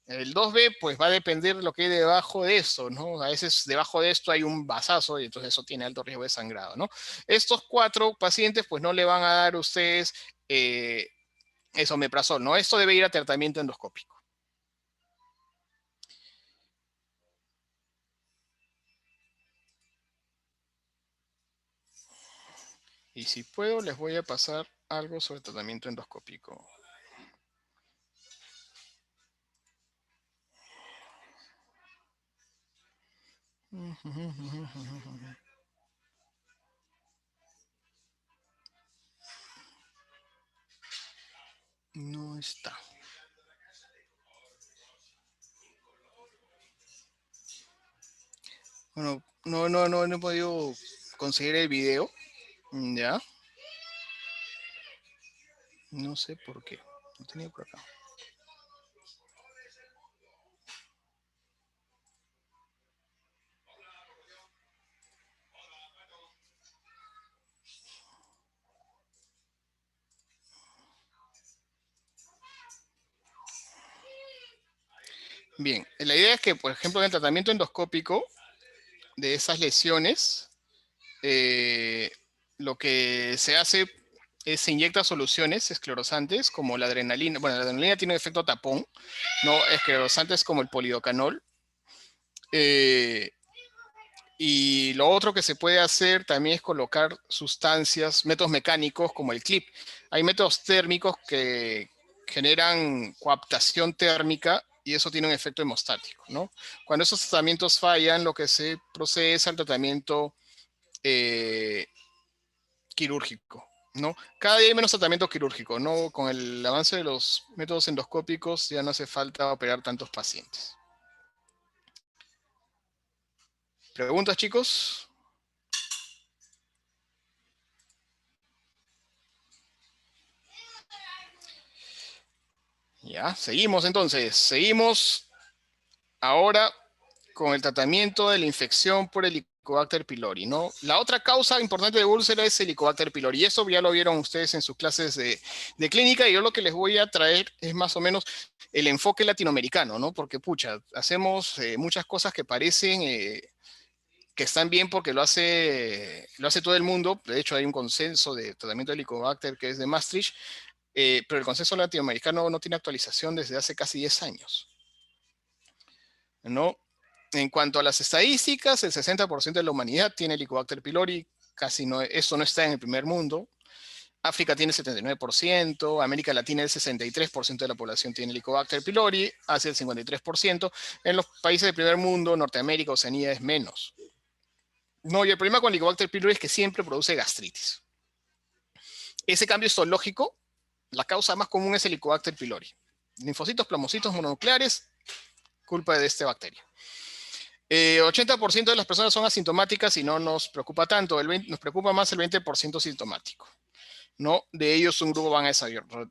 El 2B, pues va a depender de lo que hay debajo de esto, ¿no? A veces debajo de esto hay un vasazo y entonces eso tiene alto riesgo de sangrado, ¿no? Estos 4 pacientes, pues no le van a dar a ustedes esomeprazol, ¿no? Esto debe ir a tratamiento endoscópico. Y si puedo, les voy a pasar algo sobre tratamiento endoscópico. No está. Bueno, no he podido conseguir el video. Ya. No sé por qué. Lo tenía por acá. Bien, la idea es que, por ejemplo, en el tratamiento endoscópico de esas lesiones, lo que se hace es se inyecta soluciones esclerosantes como la adrenalina. Bueno, la adrenalina tiene un efecto tapón, no esclerosantes como el polidocanol. Y lo otro que se puede hacer también es colocar sustancias, métodos mecánicos como el clip. Hay métodos térmicos que generan coaptación térmica y eso tiene un efecto hemostático, ¿no? Cuando esos tratamientos fallan, lo que se procede es al tratamiento quirúrgico, ¿no? Cada día hay menos tratamiento quirúrgico, ¿no? Con el avance de los métodos endoscópicos ya no hace falta operar tantos pacientes. ¿Preguntas, chicos? Ya, seguimos entonces. Seguimos ahora con el tratamiento de la infección por Helicobacter pylori, ¿no? La otra causa importante de úlcera es Helicobacter pylori. Y eso ya lo vieron ustedes en sus clases de clínica. Y yo lo que les voy a traer es más o menos el enfoque latinoamericano, ¿no? Porque, pucha, hacemos muchas cosas que parecen que están bien porque lo hace todo el mundo. De hecho, hay un consenso de tratamiento de Helicobacter que es de Maastricht, pero el consenso latinoamericano no tiene actualización desde hace casi 10 años, ¿no? En cuanto a las estadísticas, el 60% de la humanidad tiene Helicobacter pylori, casi no, eso no está en el primer mundo. África tiene el 79%, América Latina el 63% de la población tiene Helicobacter pylori, Asia el 53%, en los países del primer mundo, Norteamérica, Oceanía es menos. No, y el problema con Helicobacter pylori es que siempre produce gastritis. Ese cambio histológico, la causa más común es Helicobacter pylori. Linfocitos plasmocitos mononucleares, culpa de esta bacteria. 80% de las personas son asintomáticas y no nos preocupa tanto, nos preocupa más el 20% sintomático, ¿no? De ellos un grupo van a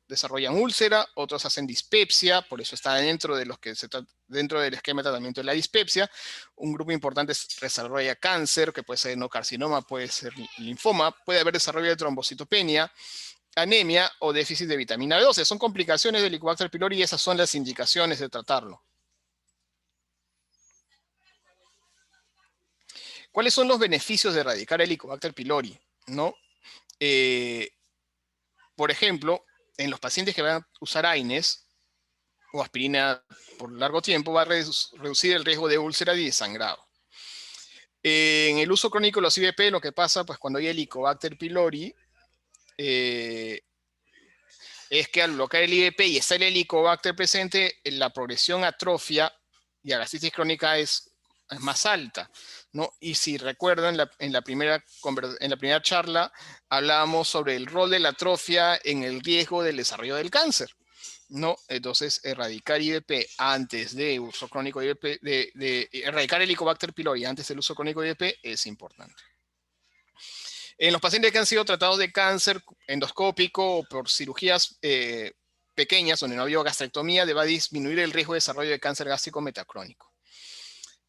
desarrollan úlcera, otros hacen dispepsia, por eso está dentro de los que dentro del esquema de tratamiento de la dispepsia. Un grupo importante desarrolla cáncer, que puede ser no carcinoma, puede ser linfoma, puede haber desarrollo de trombocitopenia, anemia o déficit de vitamina B12. Son complicaciones del Helicobacter pylori y esas son las indicaciones de tratarlo. ¿Cuáles son los beneficios de erradicar el Helicobacter pylori? ¿No? Por ejemplo, en los pacientes que van a usar AINES o aspirina por largo tiempo, va a reducir el riesgo de úlcera y de sangrado. En el uso crónico de los IVP, lo que pasa, pues cuando hay Helicobacter pylori, es que al bloquear el IVP y está el Helicobacter presente, la progresión a atrofia y a gastritis crónica es más alta, ¿no? Y si recuerdan, en la primera charla hablábamos sobre el rol de la atrofia en el riesgo del desarrollo del cáncer, ¿no? Entonces, erradicar IVP antes de uso crónico de IVP, erradicar el Helicobacter pylori antes del uso crónico de IVP es importante. En los pacientes que han sido tratados de cáncer endoscópico o por cirugías pequeñas donde no ha habido gastrectomía, va a disminuir el riesgo de desarrollo de cáncer gástrico metacrónico.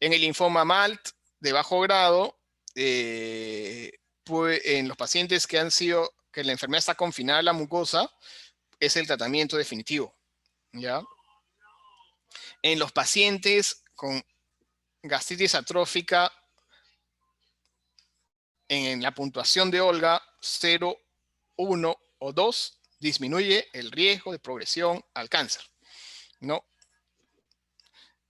En el linfoma MALT de bajo grado, en los pacientes que la enfermedad está confinada a la mucosa, es el tratamiento definitivo, ¿ya? En los pacientes con gastritis atrófica, en la puntuación de Olga 0, 1 o 2, disminuye el riesgo de progresión al cáncer, ¿no?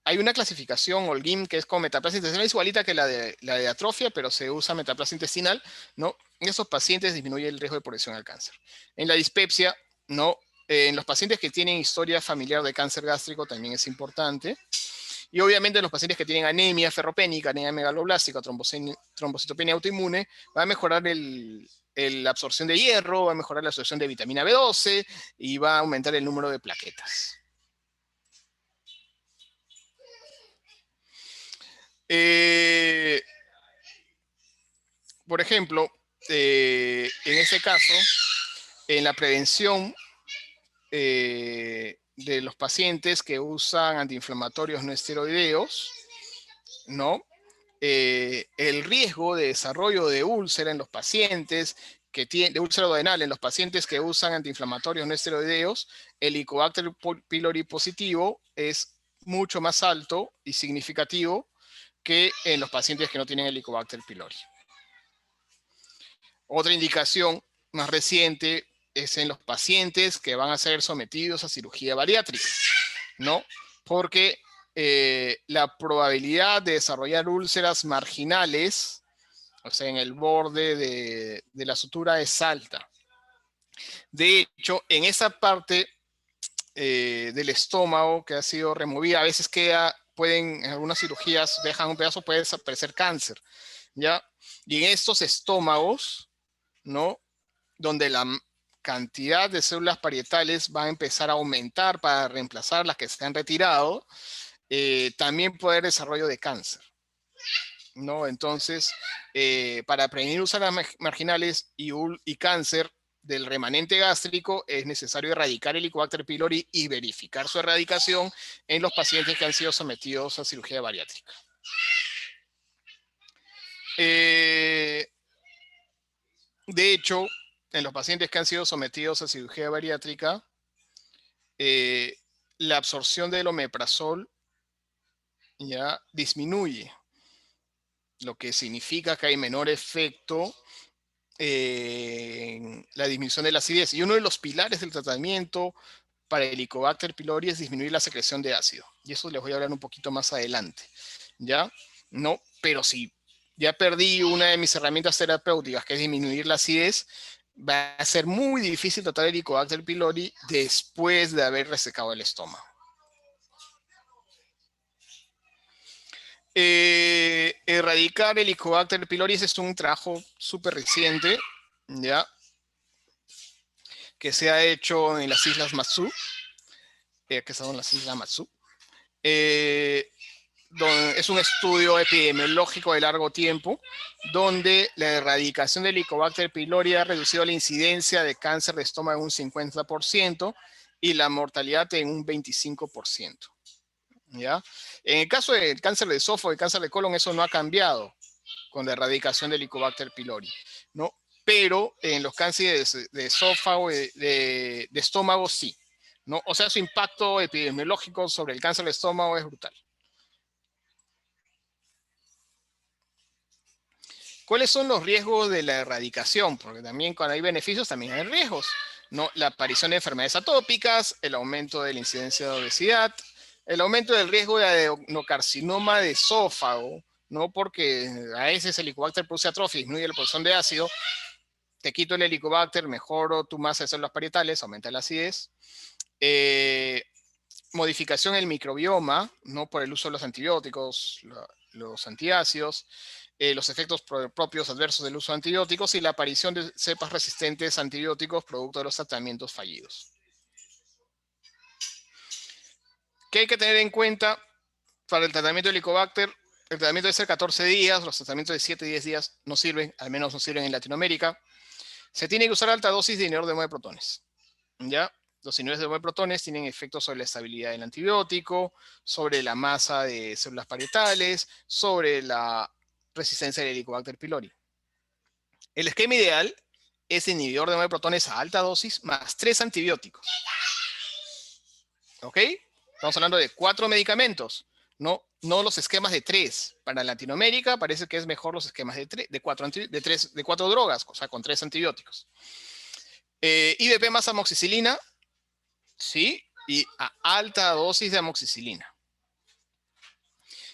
Hay una clasificación Olguín que es con metaplasia intestinal, es igualita que la de atrofia, pero se usa metaplasia intestinal, ¿no? En esos pacientes disminuye el riesgo de progresión al cáncer. En la dispepsia, ¿no? En los pacientes que tienen historia familiar de cáncer gástrico también es importante. Y obviamente en los pacientes que tienen anemia ferropénica, anemia megaloblástica, trombocitopenia autoinmune, va a mejorar la absorción de hierro, va a mejorar la absorción de vitamina B12 y va a aumentar el número de plaquetas. Por ejemplo, en ese caso, en la prevención de los pacientes que usan antiinflamatorios no esteroideos, ¿no? El riesgo de desarrollo de úlcera en los pacientes de úlcera duodenal en los pacientes que usan antiinflamatorios no esteroideos, el Helicobacter pylori positivo es mucho más alto y significativo que en los pacientes que no tienen Helicobacter pylori. Otra indicación más reciente es en los pacientes que van a ser sometidos a cirugía bariátrica, ¿no? Porque la probabilidad de desarrollar úlceras marginales, o sea, en el borde de la sutura, es alta. De hecho, en esa parte del estómago que ha sido removida, a veces en algunas cirugías dejan un pedazo, puede desaparecer cáncer, ¿ya? Y en estos estómagos, ¿no? Donde la cantidad de células parietales va a empezar a aumentar para reemplazar las que se han retirado, también puede haber desarrollo de cáncer, ¿no? Entonces, para prevenir úlceras marginales y cáncer del remanente gástrico, es necesario erradicar el Helicobacter pylori y verificar su erradicación en los pacientes que han sido sometidos a cirugía bariátrica. De hecho, en los pacientes que han sido sometidos a cirugía bariátrica, la absorción del omeprazol ya disminuye, lo que significa que hay menor efecto en la disminución de la acidez. Y uno de los pilares del tratamiento para el Helicobacter pylori es disminuir la secreción de ácido. Y eso les voy a hablar un poquito más adelante, ¿ya? No, pero si ya perdí una de mis herramientas terapéuticas, que es disminuir la acidez, va a ser muy difícil tratar el Helicobacter pylori después de haber resecado el estómago. Erradicar el Helicobacter pylori es un trabajo súper reciente, ¿ya? Que se ha hecho en las Islas Matsu, que son las Islas Matsu. Es un estudio epidemiológico de largo tiempo, donde la erradicación del Helicobacter pylori ha reducido la incidencia de cáncer de estómago en un 50% y la mortalidad en un 25%. ¿Ya? En el caso del cáncer de esófago y cáncer de colon, eso no ha cambiado con la erradicación del Helicobacter pylori, ¿no? Pero en los cánceres de esófago y de estómago sí, ¿no? O sea, su impacto epidemiológico sobre el cáncer de estómago es brutal. ¿Cuáles son los riesgos de la erradicación? Porque también cuando hay beneficios también hay riesgos, ¿no? La aparición de enfermedades atópicas, el aumento de la incidencia de obesidad, el aumento del riesgo de adenocarcinoma de esófago, ¿no? Porque a veces el Helicobacter produce atrofia, disminuye la producción de ácido, te quito el Helicobacter, mejoro tu masa de células parietales, aumenta la acidez. Modificación del microbioma, ¿no? Por el uso de los antibióticos, los antiácidos, los efectos propios adversos del uso de antibióticos y la aparición de cepas resistentes a antibióticos producto de los tratamientos fallidos. ¿Qué hay que tener en cuenta para el tratamiento del Helicobacter? el tratamiento debe ser 14 días, los tratamientos de 7 y 10 días no sirven, al menos no sirven en Latinoamérica. Se tiene que usar alta dosis de inhibidor de 9 protones. ¿Ya? Los inhibidores de 9 protones tienen efectos sobre la estabilidad del antibiótico, sobre la masa de células parietales, sobre la resistencia del Helicobacter pylori. El esquema ideal es inhibidor de 9 protones a alta dosis más 3 antibióticos. ¿Ok? Estamos hablando de 4 medicamentos, no los esquemas de 3. Para Latinoamérica parece que es mejor los esquemas de 4 drogas, o sea, con 3 antibióticos. IVP más amoxicilina, ¿sí? Y a alta dosis de amoxicilina.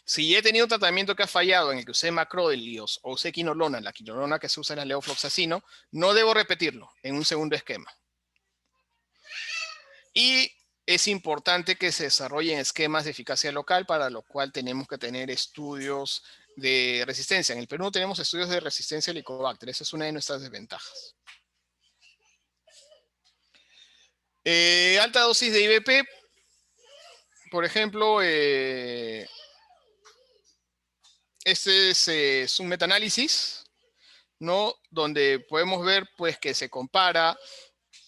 Si he tenido un tratamiento que ha fallado en el que usé macrolidos o usé quinolona, la quinolona que se usa en el levofloxacino, no debo repetirlo en un segundo esquema. Y es importante que se desarrollen esquemas de eficacia local, para lo cual tenemos que tener estudios de resistencia. En el Perú no tenemos estudios de resistencia al Helicobacter. Esa es una de nuestras desventajas. Alta dosis de IVP, por ejemplo, este es un metaanálisis, ¿no? Donde podemos ver pues, que se compara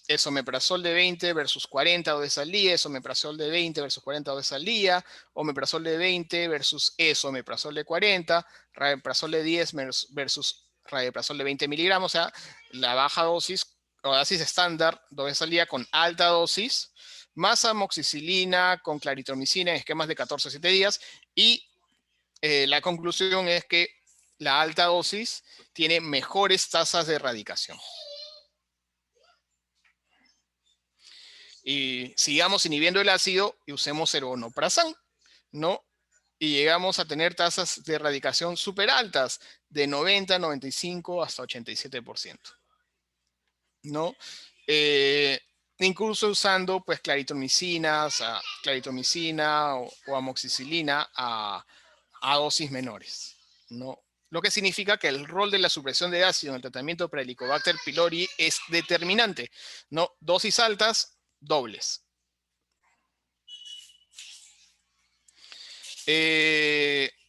esomeprazol de 20 versus 40 dosis al día, esomeprazol de 20 versus 40 dosis al día, omeprazol de 20 versus esomeprazol de 40, rabeprazol de 10 versus rabeprazol de 20 miligramos, o sea, la baja dosis o dosis estándar, dosis al día con alta dosis, más amoxicilina con claritromicina en esquemas de 14 a 7 días, y la conclusión es que la alta dosis tiene mejores tasas de erradicación. Y sigamos inhibiendo el ácido y usemos ergonoprazán, ¿no? Y llegamos a tener tasas de erradicación súper altas, de 90, 95 hasta 87%, ¿no? Incluso usando pues claritromicina o amoxicilina a dosis menores, ¿no? Lo que significa que el rol de la supresión de ácido en el tratamiento para Helicobacter pylori es determinante, ¿no? Dosis altas, dobles.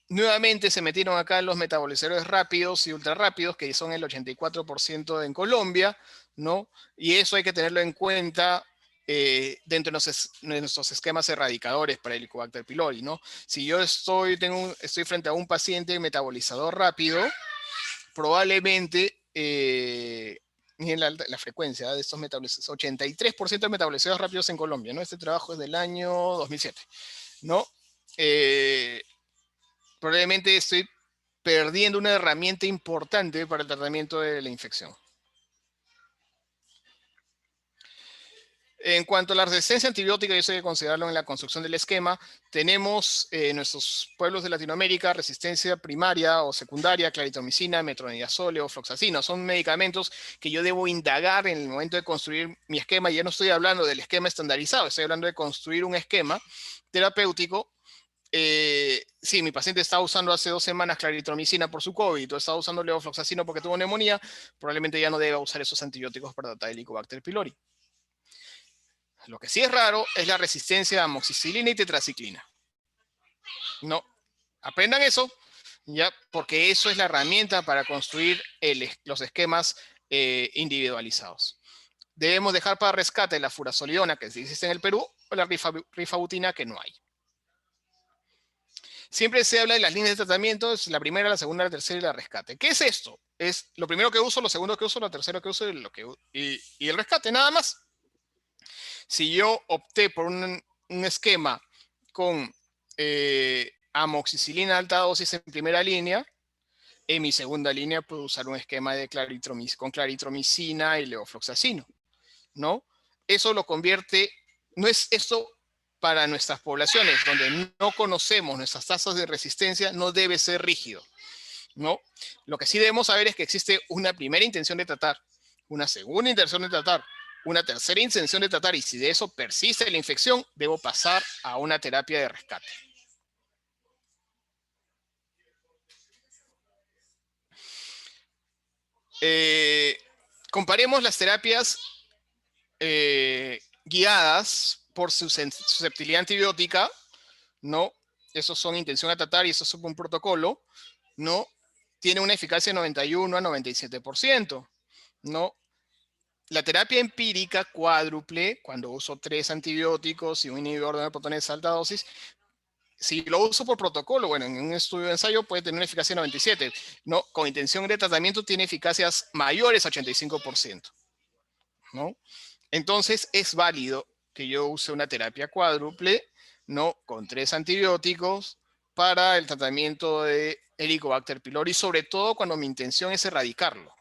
Nuevamente se metieron acá los metabolizadores rápidos y ultra rápidos, que son el 84% en Colombia, ¿no? Y eso hay que tenerlo en cuenta dentro de nuestros esquemas erradicadores para el Helicobacter pylori, ¿no? Si yo estoy frente a un paciente metabolizador rápido, probablemente miren la frecuencia de estos metabolizadores, 83% de metabolizadores rápidos en Colombia, ¿no? Este trabajo es del año 2007, ¿no? Probablemente estoy perdiendo una herramienta importante para el tratamiento de la infección. En cuanto a la resistencia antibiótica, y eso hay que considerarlo en la construcción del esquema, tenemos en nuestros pueblos de Latinoamérica resistencia primaria o secundaria, claritromicina, metronidazol, levofloxacino. Son medicamentos que yo debo indagar en el momento de construir mi esquema. Y ya no estoy hablando del esquema estandarizado, estoy hablando de construir un esquema terapéutico. Sí, mi paciente estaba usando hace 2 semanas claritromicina por su COVID, o estaba usando levofloxacino porque tuvo neumonía, probablemente ya no deba usar esos antibióticos para tratar el Helicobacter pylori. Lo que sí es raro es la resistencia a amoxicilina y tetraciclina. No, aprendan eso, ya, porque eso es la herramienta para construir los esquemas individualizados. Debemos dejar para rescate la furazolidona, que existe en el Perú, o la rifabutina, que no hay. Siempre se habla de las líneas de tratamiento, es la primera, la segunda, la tercera y la rescate. ¿Qué es esto? Es lo primero que uso, lo segundo que uso, lo tercero que uso y el rescate, nada más. Si yo opté por un esquema con amoxicilina alta dosis en primera línea, en mi segunda línea puedo usar un esquema de con claritromicina y levofloxacino, ¿no? Eso lo convierte, no es esto para nuestras poblaciones donde no conocemos nuestras tasas de resistencia, no debe ser rígido, ¿no? Lo que sí debemos saber es que existe una primera intención de tratar, una segunda intención de tratar, una tercera intención de tratar, y si de eso persiste la infección, debo pasar a una terapia de rescate. Comparemos las terapias guiadas por su susceptibilidad antibiótica, ¿no? esos son intención a tratar y eso es un protocolo, ¿no? Tiene una eficacia de 91 a 97%, ¿no? La terapia empírica cuádruple, cuando uso 3 antibióticos y un inhibidor de protones de alta dosis, si lo uso por protocolo, bueno, en un estudio de ensayo puede tener una eficacia de 97, ¿no? Con intención de tratamiento tiene eficacias mayores a 85%, ¿no? Entonces es válido que yo use una terapia cuádruple, ¿no? Con 3 antibióticos para el tratamiento de Helicobacter pylori, sobre todo cuando mi intención es erradicarlo.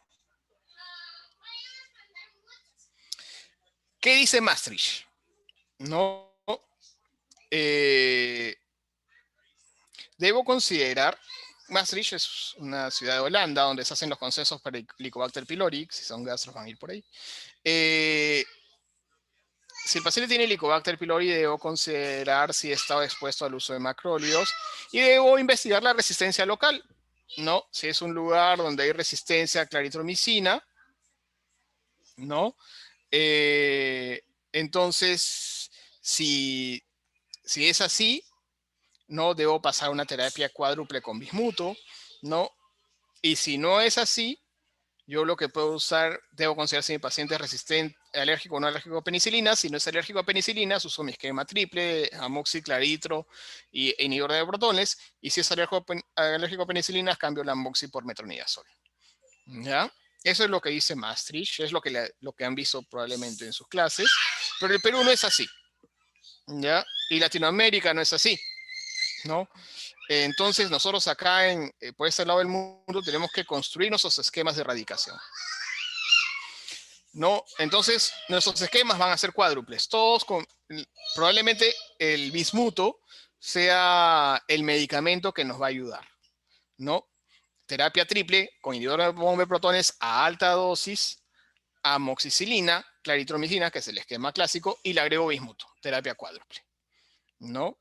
¿Qué dice Maastricht? No, debo considerar, Maastricht es una ciudad de Holanda donde se hacen los consensos para Helicobacter pylori, si son gastros van a ir por ahí. Si el paciente tiene Helicobacter pylori, debo considerar si ha estado expuesto al uso de macrólidos y debo investigar la resistencia local, ¿no? Si es un lugar donde hay resistencia a claritromicina, ¿no? Entonces, si es así, no debo pasar una terapia cuádruple con bismuto, ¿no? Y si no es así, yo lo que puedo usar, debo considerar si mi paciente es resistente, alérgico o no alérgico a penicilina. Si no es alérgico a penicilina, uso mi esquema triple, amoxiclaritro y inhibidor de protones. Y si es alérgico a penicilina, cambio la amoxi por metronidazol. ¿Ya? Eso es lo que dice Maastricht, es lo que han visto probablemente en sus clases. Pero el Perú no es así, ¿ya? Y Latinoamérica no es así, ¿no? Entonces nosotros acá, por este lado del mundo, tenemos que construir nuestros esquemas de erradicación, ¿no? Entonces nuestros esquemas van a ser cuádruples, todos con, probablemente el bismuto sea el medicamento que nos va a ayudar, ¿no? Terapia triple con inhibidor de bomba de protones a alta dosis, amoxicilina, claritromicina, que es el esquema clásico, y le agrego bismuto, terapia cuádruple, ¿no?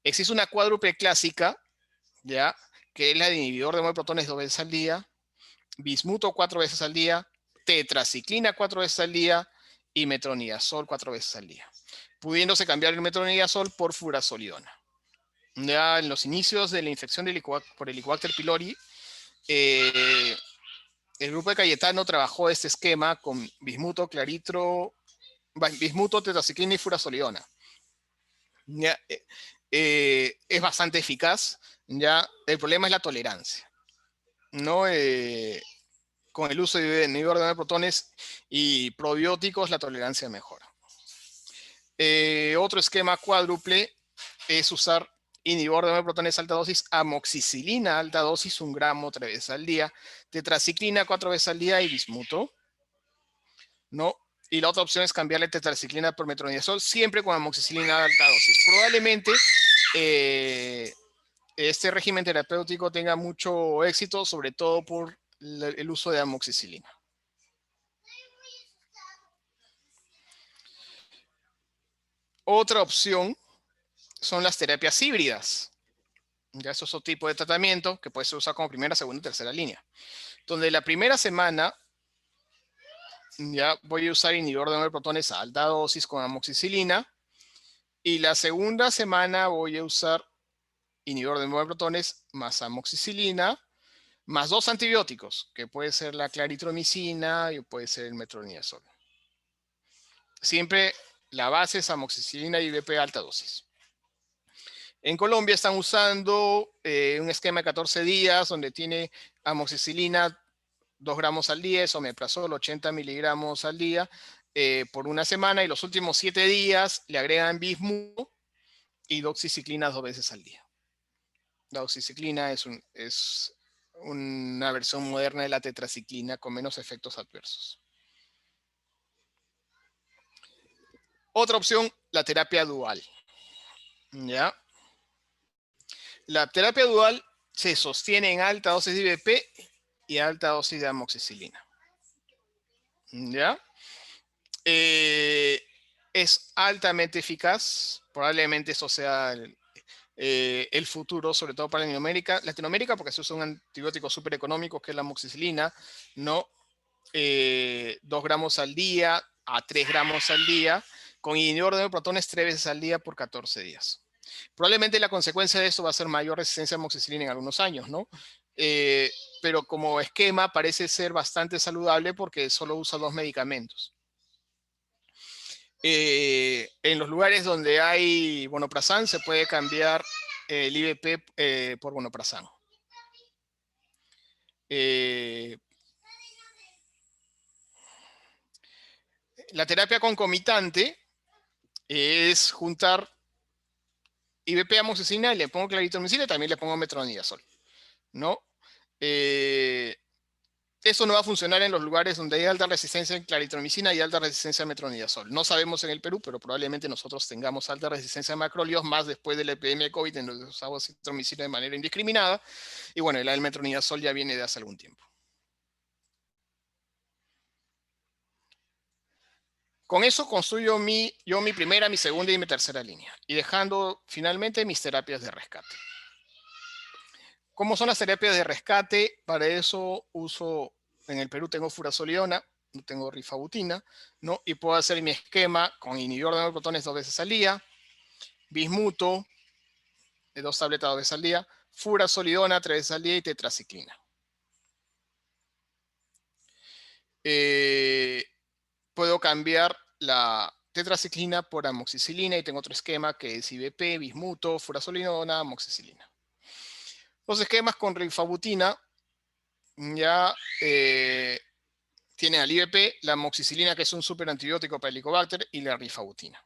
Existe una cuádruple clásica, ¿ya? Que es la de inhibidor de bomba de protones 2 veces al día, bismuto 4 veces al día, tetraciclina 4 veces al día y metronidazol 4 veces al día, pudiéndose cambiar el metronidazol por furazolidona. Ya en los inicios de la infección de por Helicobacter pylori, el grupo de Cayetano trabajó este esquema con bismuto, bismuto, tetraciclina y furazolidona. Ya, es bastante eficaz. Ya, el problema es la tolerancia, ¿no? Con el uso de inhibidor de protones y probióticos, la tolerancia mejora. Otro esquema cuádruple es usar inhibidor de protones alta dosis, amoxicilina alta dosis, 1 gramo 3 veces al día, tetraciclina 4 veces al día y bismuto, ¿no? Y la otra opción es cambiarle tetraciclina por metronidazol, siempre con amoxicilina alta dosis. Probablemente este régimen terapéutico tenga mucho éxito, sobre todo por el uso de amoxicilina. Otra opción son las terapias híbridas. Ya eso es otro tipo de tratamiento que puede ser usado como primera, segunda y tercera línea. Donde la primera semana ya voy a usar inhibidor de protones a alta dosis con amoxicilina. Y la segunda semana voy a usar inhibidor de protones más amoxicilina, más 2 antibióticos, que puede ser la claritromicina y puede ser el metronidazol. Siempre la base es amoxicilina y IVP alta dosis. En Colombia están usando un esquema de 14 días donde tiene amoxicilina 2 gramos al día, omeprazol 80 miligramos al día por una semana, y los últimos 7 días le agregan bismuto y doxiciclina 2 veces al día. La doxiciclina es una versión moderna de la tetraciclina con menos efectos adversos. Otra opción, la terapia dual. ¿Ya? La terapia dual se sostiene en alta dosis de IVP y alta dosis de amoxicilina. ¿Ya? Es altamente eficaz. Probablemente eso sea el futuro, sobre todo para Latinoamérica, porque se usa un antibiótico súper económico que es la amoxicilina, ¿no? 2 gramos al día a 3 gramos al día, con inhibidor de protones 3 veces al día por 14 días. Probablemente la consecuencia de esto va a ser mayor resistencia a amoxicilina en algunos años, ¿no? Pero como esquema parece ser bastante saludable porque solo usa 2 medicamentos. En los lugares donde hay vonoprazan se puede cambiar el IVP por vonoprazan. La terapia concomitante es juntar IVP amoxicilina y le pongo claritromicina y también le pongo metronidazol, ¿no? Eso no va a funcionar en los lugares donde hay alta resistencia en claritromicina y alta resistencia a metronidazol. No sabemos en el Perú, pero probablemente nosotros tengamos alta resistencia a macrólidos más después de la epidemia de COVID, en donde usamos citromicina de manera indiscriminada. Y bueno, el metronidazol ya viene de hace algún tiempo. Con eso construyo yo mi primera, mi segunda y mi tercera línea. Y dejando finalmente mis terapias de rescate. ¿Cómo son las terapias de rescate? Para eso uso, en el Perú tengo furazolidona, no tengo rifabutina, ¿no? Y puedo hacer mi esquema con inhibidor de neuroprotones 2 veces al día, bismuto, de 2 tabletas 2 veces al día, furazolidona 3 veces al día y tetraciclina. Puedo cambiar la tetraciclina por amoxicilina y tengo otro esquema que es IVP, bismuto, furazolidona, amoxicilina. Los esquemas con rifabutina ya tienen al IVP, la amoxicilina, que es un superantibiótico para el Helicobacter, y la rifabutina.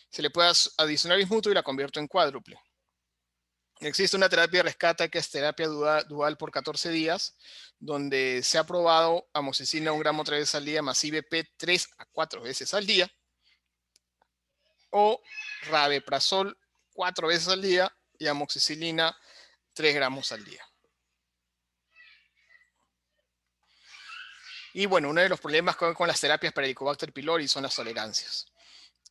Se le puede adicionar bismuto y la convierto en cuádruple. Existe una terapia de rescate que es terapia dual por 14 días, donde se ha probado amoxicilina 1 gramo 3 veces al día más IVP 3 a 4 veces al día, o rabeprazol 4 veces al día y amoxicilina 3 gramos al día. Y bueno, uno de los problemas con las terapias para Helicobacter pylori son las tolerancias.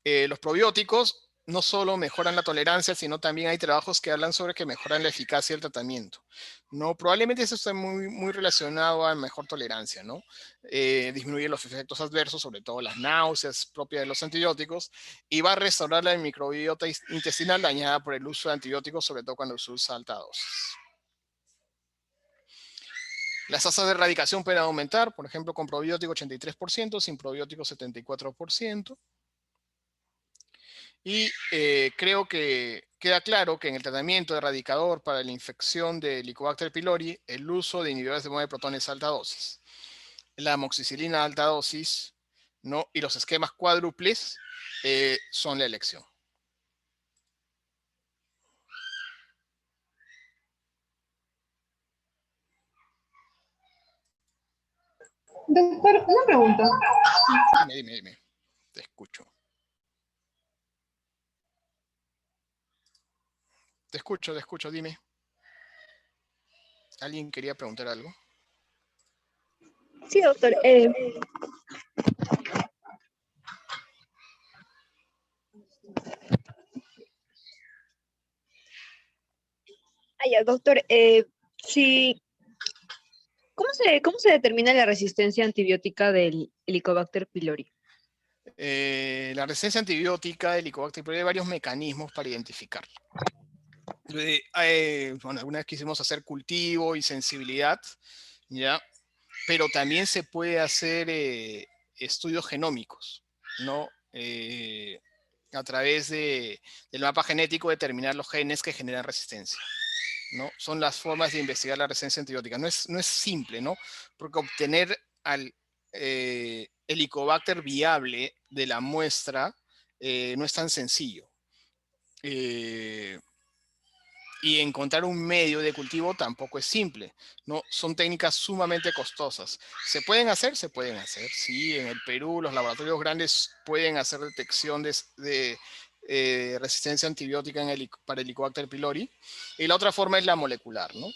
Los probióticos no solo mejoran la tolerancia, sino también hay trabajos que hablan sobre que mejoran la eficacia del tratamiento, ¿no? Probablemente eso está muy relacionado a mejor tolerancia, ¿no? Disminuye los efectos adversos, sobre todo las náuseas propias de los antibióticos, y va a restaurar la microbiota intestinal dañada por el uso de antibióticos, sobre todo cuando se usa alta dosis. Las tasas de erradicación pueden aumentar, por ejemplo, con probiótico 83%, sin probiótico 74%. Y creo que queda claro que en el tratamiento de erradicador para la infección de Helicobacter pylori, el uso de inhibidores de bomba de protones a alta dosis, la amoxicilina a alta dosis, ¿no? Y los esquemas cuádruples son la elección. Doctor, una pregunta. Dime. Te escucho. Te escucho, dime. ¿Alguien quería preguntar algo? Sí, doctor. Ya, doctor. Sí, ¿cómo se determina la resistencia antibiótica del Helicobacter pylori? La resistencia antibiótica del Helicobacter pylori hay varios mecanismos para identificarla. Bueno, alguna vez quisimos hacer cultivo y sensibilidad, ¿ya? Pero también se puede hacer estudios genómicos, ¿no? A través del mapa genético determinar los genes que generan resistencia, ¿no? Son las formas de investigar la resistencia antibiótica. No es simple, ¿no? Porque obtener al Helicobacter viable de la muestra no es tan sencillo. Y encontrar un medio de cultivo tampoco es simple, ¿no? Son técnicas sumamente costosas. ¿Se pueden hacer? Se pueden hacer, sí. En el Perú los laboratorios grandes pueden hacer detección de resistencia antibiótica para Helicobacter pylori. Y la otra forma es la molecular, ¿no?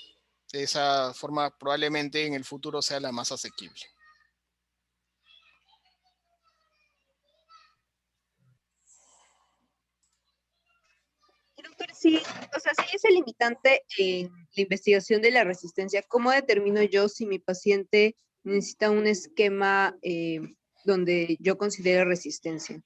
Esa forma probablemente en el futuro sea la más asequible. Doctor, sí, o sea, sí es el limitante en la investigación de la resistencia. ¿Cómo determino yo si mi paciente necesita un esquema donde yo considere resistencia?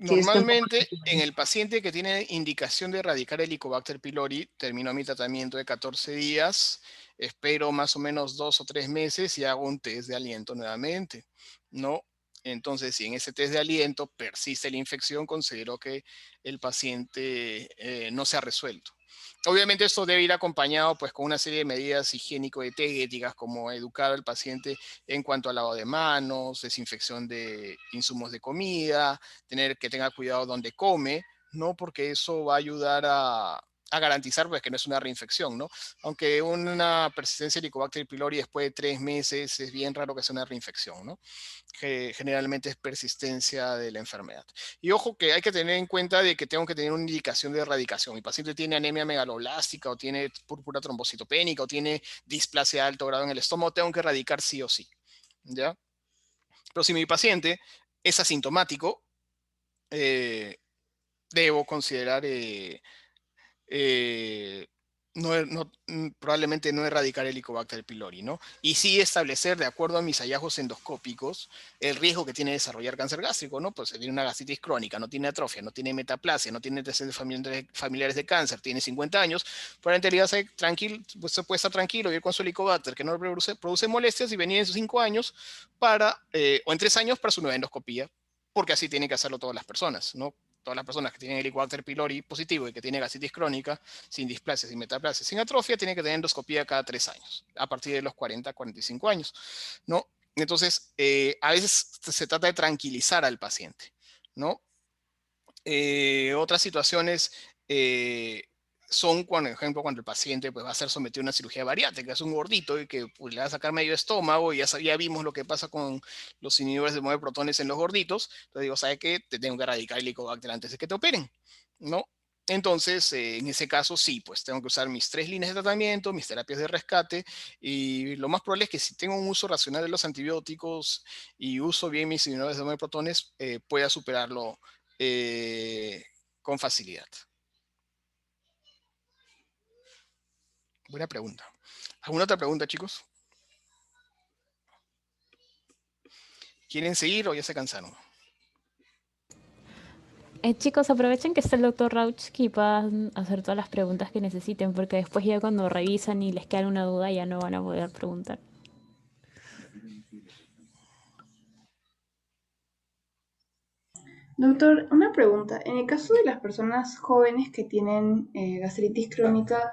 si está un poco Normalmente, en difícil. el paciente que tiene indicación de erradicar Helicobacter pylori, termino mi tratamiento de 14 días, espero más o menos 2 o 3 meses y hago un test de aliento nuevamente, ¿no? Entonces, si en ese test de aliento persiste la infección, considero que el paciente no se ha resuelto. Obviamente esto debe ir acompañado pues con una serie de medidas higiénico-dietéticas como educar al paciente en cuanto al lavado de manos, desinfección de insumos de comida, tener que tenga cuidado donde come, ¿no? Porque eso va a ayudar a garantizar pues, que no es una reinfección, ¿no? Aunque una persistencia de Helicobacter pylori después de 3 meses es bien raro que sea una reinfección, ¿no? Que generalmente es persistencia de la enfermedad. Y ojo que hay que tener en cuenta de que tengo que tener una indicación de erradicación. Mi paciente tiene anemia megaloblástica o tiene púrpura trombocitopénica o tiene displasia de alto grado en el estómago, tengo que erradicar sí o sí, ¿ya? Pero si mi paciente es asintomático, eh, debo considerar eh, probablemente no erradicar el Helicobacter pylori, ¿no? Y sí establecer, de acuerdo a mis hallazgos endoscópicos, el riesgo que tiene de desarrollar cáncer gástrico, ¿no? Pues tiene una gastritis crónica, no tiene atrofia, no tiene metaplasia, no tiene antecedentes familiares de cáncer, tiene 50 años, probablemente tranquilo, pues se puede estar tranquilo, ir con su Helicobacter que no produce molestias y venir en sus 5 años o en 3 años para su nueva endoscopía, porque así tienen que hacerlo todas las personas, ¿no? Todas las personas que tienen Helicobacter pylori positivo y que tienen gastritis crónica, sin displasia, sin metaplasia, sin atrofia, tienen que tener endoscopía cada 3 años, a partir de los 40, 45 años, ¿no? Entonces, a veces se trata de tranquilizar al paciente, ¿no? Otras situaciones son, por ejemplo, cuando el paciente pues, va a ser sometido a una cirugía bariátrica, es un gordito y que pues, le va a sacar medio estómago y ya vimos lo que pasa con los inhibidores de mueve protones en los gorditos. Entonces digo, ¿sabes qué? Te tengo que erradicar el Helicobacter antes de que te operen, ¿no? Entonces, en ese caso sí, pues tengo que usar mis 3 líneas de tratamiento, mis terapias de rescate y lo más probable es que si tengo un uso racional de los antibióticos y uso bien mis inhibidores de mueve protones, pueda superarlo eh, con facilidad. Buena pregunta. ¿Alguna otra pregunta, chicos? ¿Quieren seguir o ya se cansaron? Chicos, aprovechen que está el doctor Rauch y puedan hacer todas las preguntas que necesiten, porque después ya cuando revisan y les queda una duda ya no van a poder preguntar. Doctor, una pregunta. En el caso de las personas jóvenes que tienen gastritis crónica,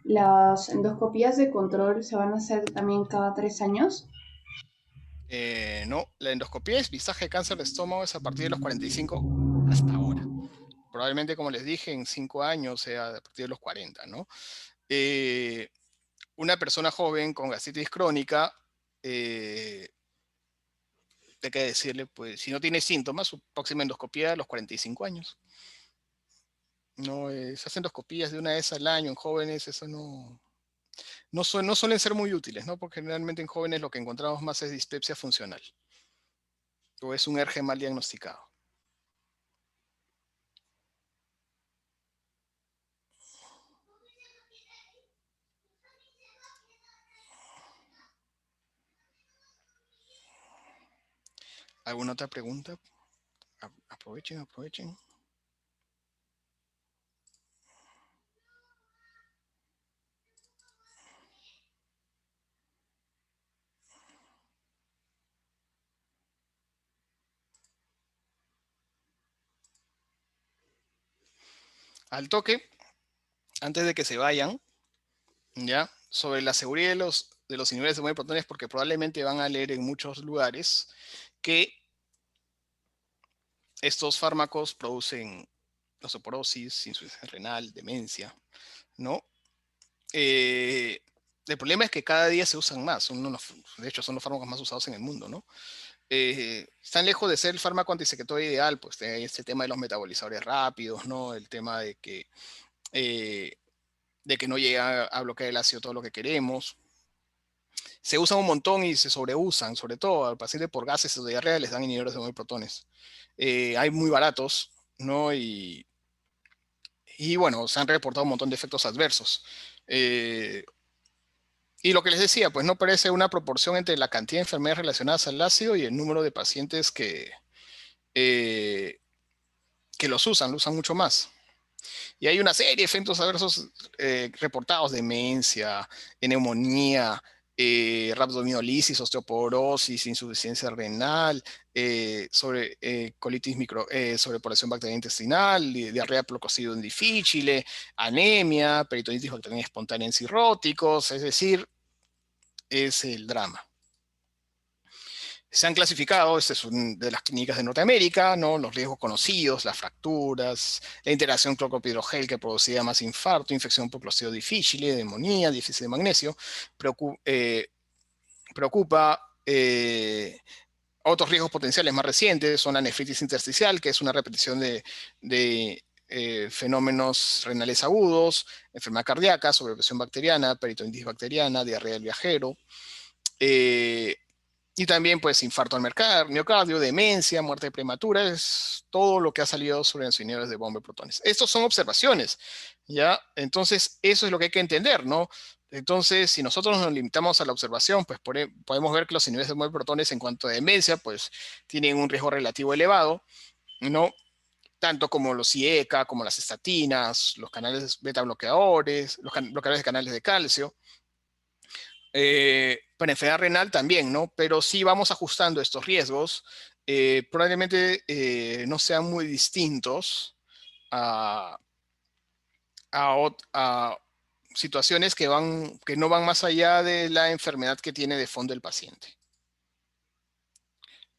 ¿las endoscopías de control se van a hacer también cada 3 años? No, la endoscopía es vistaje de cáncer de estómago es a partir de los 45 hasta ahora. Probablemente, como les dije, en 5 años sea a partir de los 40, ¿no? Una persona joven con gastritis crónica, hay que decirle, pues, si no tiene síntomas, su próxima endoscopía a los 45 años. No, esas endoscopías de una vez al año en jóvenes, eso no suelen ser muy útiles, ¿no? Porque generalmente en jóvenes lo que encontramos más es dispepsia funcional o es un ERGE mal diagnosticado. ¿Alguna otra pregunta? Aprovechen. Al toque, antes de que se vayan, ¿ya? Sobre la seguridad de los inhibidores de mueve protones, porque probablemente van a leer en muchos lugares que estos fármacos producen osteoporosis, insuficiencia renal, demencia, ¿no? El problema es que cada día se usan más, de hecho son los fármacos más usados en el mundo, ¿no? Están lejos de ser el fármaco antisecretorio ideal, pues hay este tema de los metabolizadores rápidos, ¿no? El tema de que no llega a bloquear el ácido todo lo que queremos. Se usan un montón y se sobreusan, sobre todo al paciente por gases o diarrea les dan inhibidores de protones. Hay muy baratos, ¿no? Y bueno, se han reportado un montón de efectos adversos. Y lo que les decía, pues no parece una proporción entre la cantidad de enfermedades relacionadas al ácido y el número de pacientes que que lo usan mucho más. Y hay una serie de efectos adversos reportados: demencia, neumonía, rhabdomiolisis, osteoporosis, insuficiencia renal, colitis sobrepoblación bacteriana intestinal, diarrea prococidio difficile, anemia, peritonitis bacteriana espontánea en cirróticos, es decir, es el drama. Se han clasificado, esta es una de las clínicas de Norteamérica, ¿no? Los riesgos conocidos, las fracturas, la interacción clorpidrogel que producía más infarto, infección por Clostridio difficile, neumonía, déficit de magnesio. Preocupa otros riesgos potenciales más recientes, son la nefritis intersticial, que es una repetición de fenómenos renales agudos, enfermedad cardíaca, sobrepresión bacteriana, peritonitis bacteriana, diarrea del viajero. Y también, pues, infarto al miocardio, demencia, muerte prematura, es todo lo que ha salido sobre los inhibidores de bomba de protones. Estos son observaciones, ¿ya? Entonces, eso es lo que hay que entender, ¿no? Entonces, si nosotros nos limitamos a la observación, pues podemos ver que los inhibidores de bomba de protones en cuanto a demencia, pues, tienen un riesgo relativo elevado, ¿no? Tanto como los IECA, como las estatinas, los canales beta bloqueadores, los bloqueadores de canales de calcio. Para enfermedad renal también, ¿no? Pero sí vamos ajustando estos riesgos. Probablemente no sean muy distintos a, a situaciones que no van más allá de la enfermedad que tiene de fondo el paciente,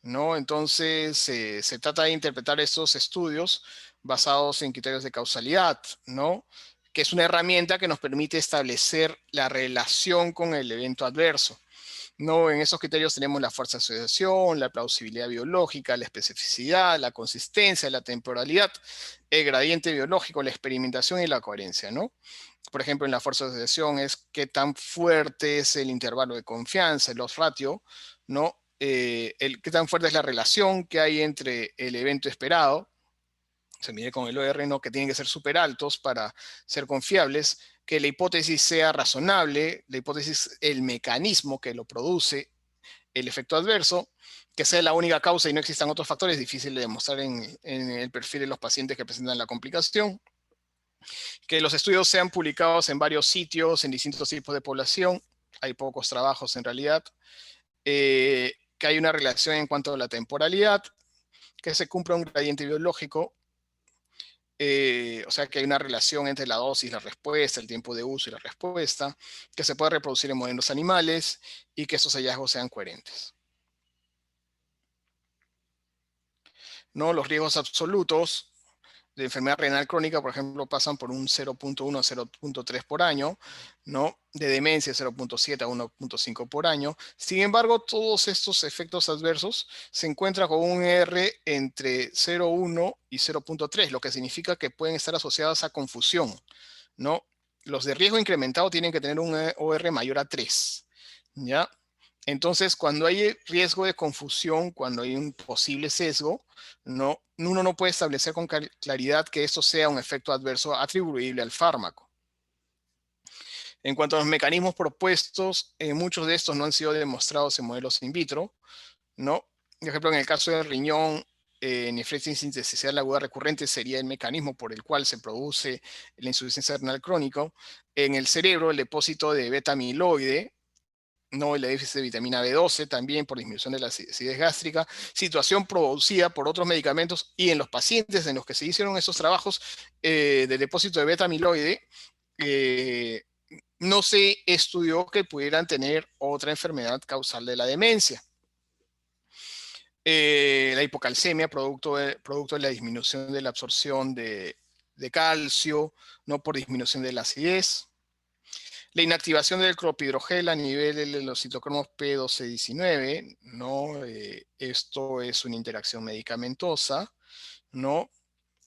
¿no? Entonces, se trata de interpretar estos estudios basados en criterios de causalidad, ¿no? Que es una herramienta que nos permite establecer la relación con el evento adverso. No, en esos criterios tenemos la fuerza de asociación, la plausibilidad biológica, la especificidad, la consistencia, la temporalidad, el gradiente biológico, la experimentación y la coherencia, ¿no? Por ejemplo, en la fuerza de asociación es qué tan fuerte es el intervalo de confianza, el odds ratio, ¿no? Qué tan fuerte es la relación que hay entre el evento esperado, se mide con el OR, ¿no? Que tienen que ser súper altos para ser confiables, que la hipótesis sea razonable, la hipótesis, el mecanismo que lo produce, el efecto adverso, que sea la única causa y no existan otros factores, difícil de demostrar en el perfil de los pacientes que presentan la complicación, que los estudios sean publicados en varios sitios, en distintos tipos de población, hay pocos trabajos en realidad, que hay una relación en cuanto a la temporalidad, que se cumpla un gradiente biológico, o sea que hay una relación entre la dosis, la respuesta, el tiempo de uso y la respuesta, que se puede reproducir en modelos animales y que esos hallazgos sean coherentes. ¿No? Los riesgos absolutos de enfermedad renal crónica, por ejemplo, pasan por un 0.1 a 0.3 por año, ¿no? De demencia 0.7 a 1.5 por año. Sin embargo, todos estos efectos adversos se encuentran con un R entre 0.1 y 0.3, lo que significa que pueden estar asociados a confusión, ¿no? Los de riesgo incrementado tienen que tener un OR mayor a 3, ¿ya? Entonces, cuando hay riesgo de confusión, cuando hay un posible sesgo, uno no puede establecer con claridad que esto sea un efecto adverso atribuible al fármaco. En cuanto a los mecanismos propuestos, muchos de estos no han sido demostrados en modelos in vitro, ¿no? Por ejemplo, en el caso del riñón, nefritis intersticial aguda recurrente sería el mecanismo por el cual se produce la insuficiencia renal crónica. En el cerebro, el depósito de beta amiloide, ¿no? El déficit de vitamina B12 también por disminución de la acidez gástrica, situación producida por otros medicamentos, y en los pacientes en los que se hicieron esos trabajos del depósito de beta amiloide, no se estudió que pudieran tener otra enfermedad causal de la demencia. La hipocalcemia, producto de la disminución de la absorción de calcio, no por disminución de la acidez. La inactivación del clopidogrel a nivel de los citocromos P12-19, ¿no? Esto es una interacción medicamentosa, ¿no?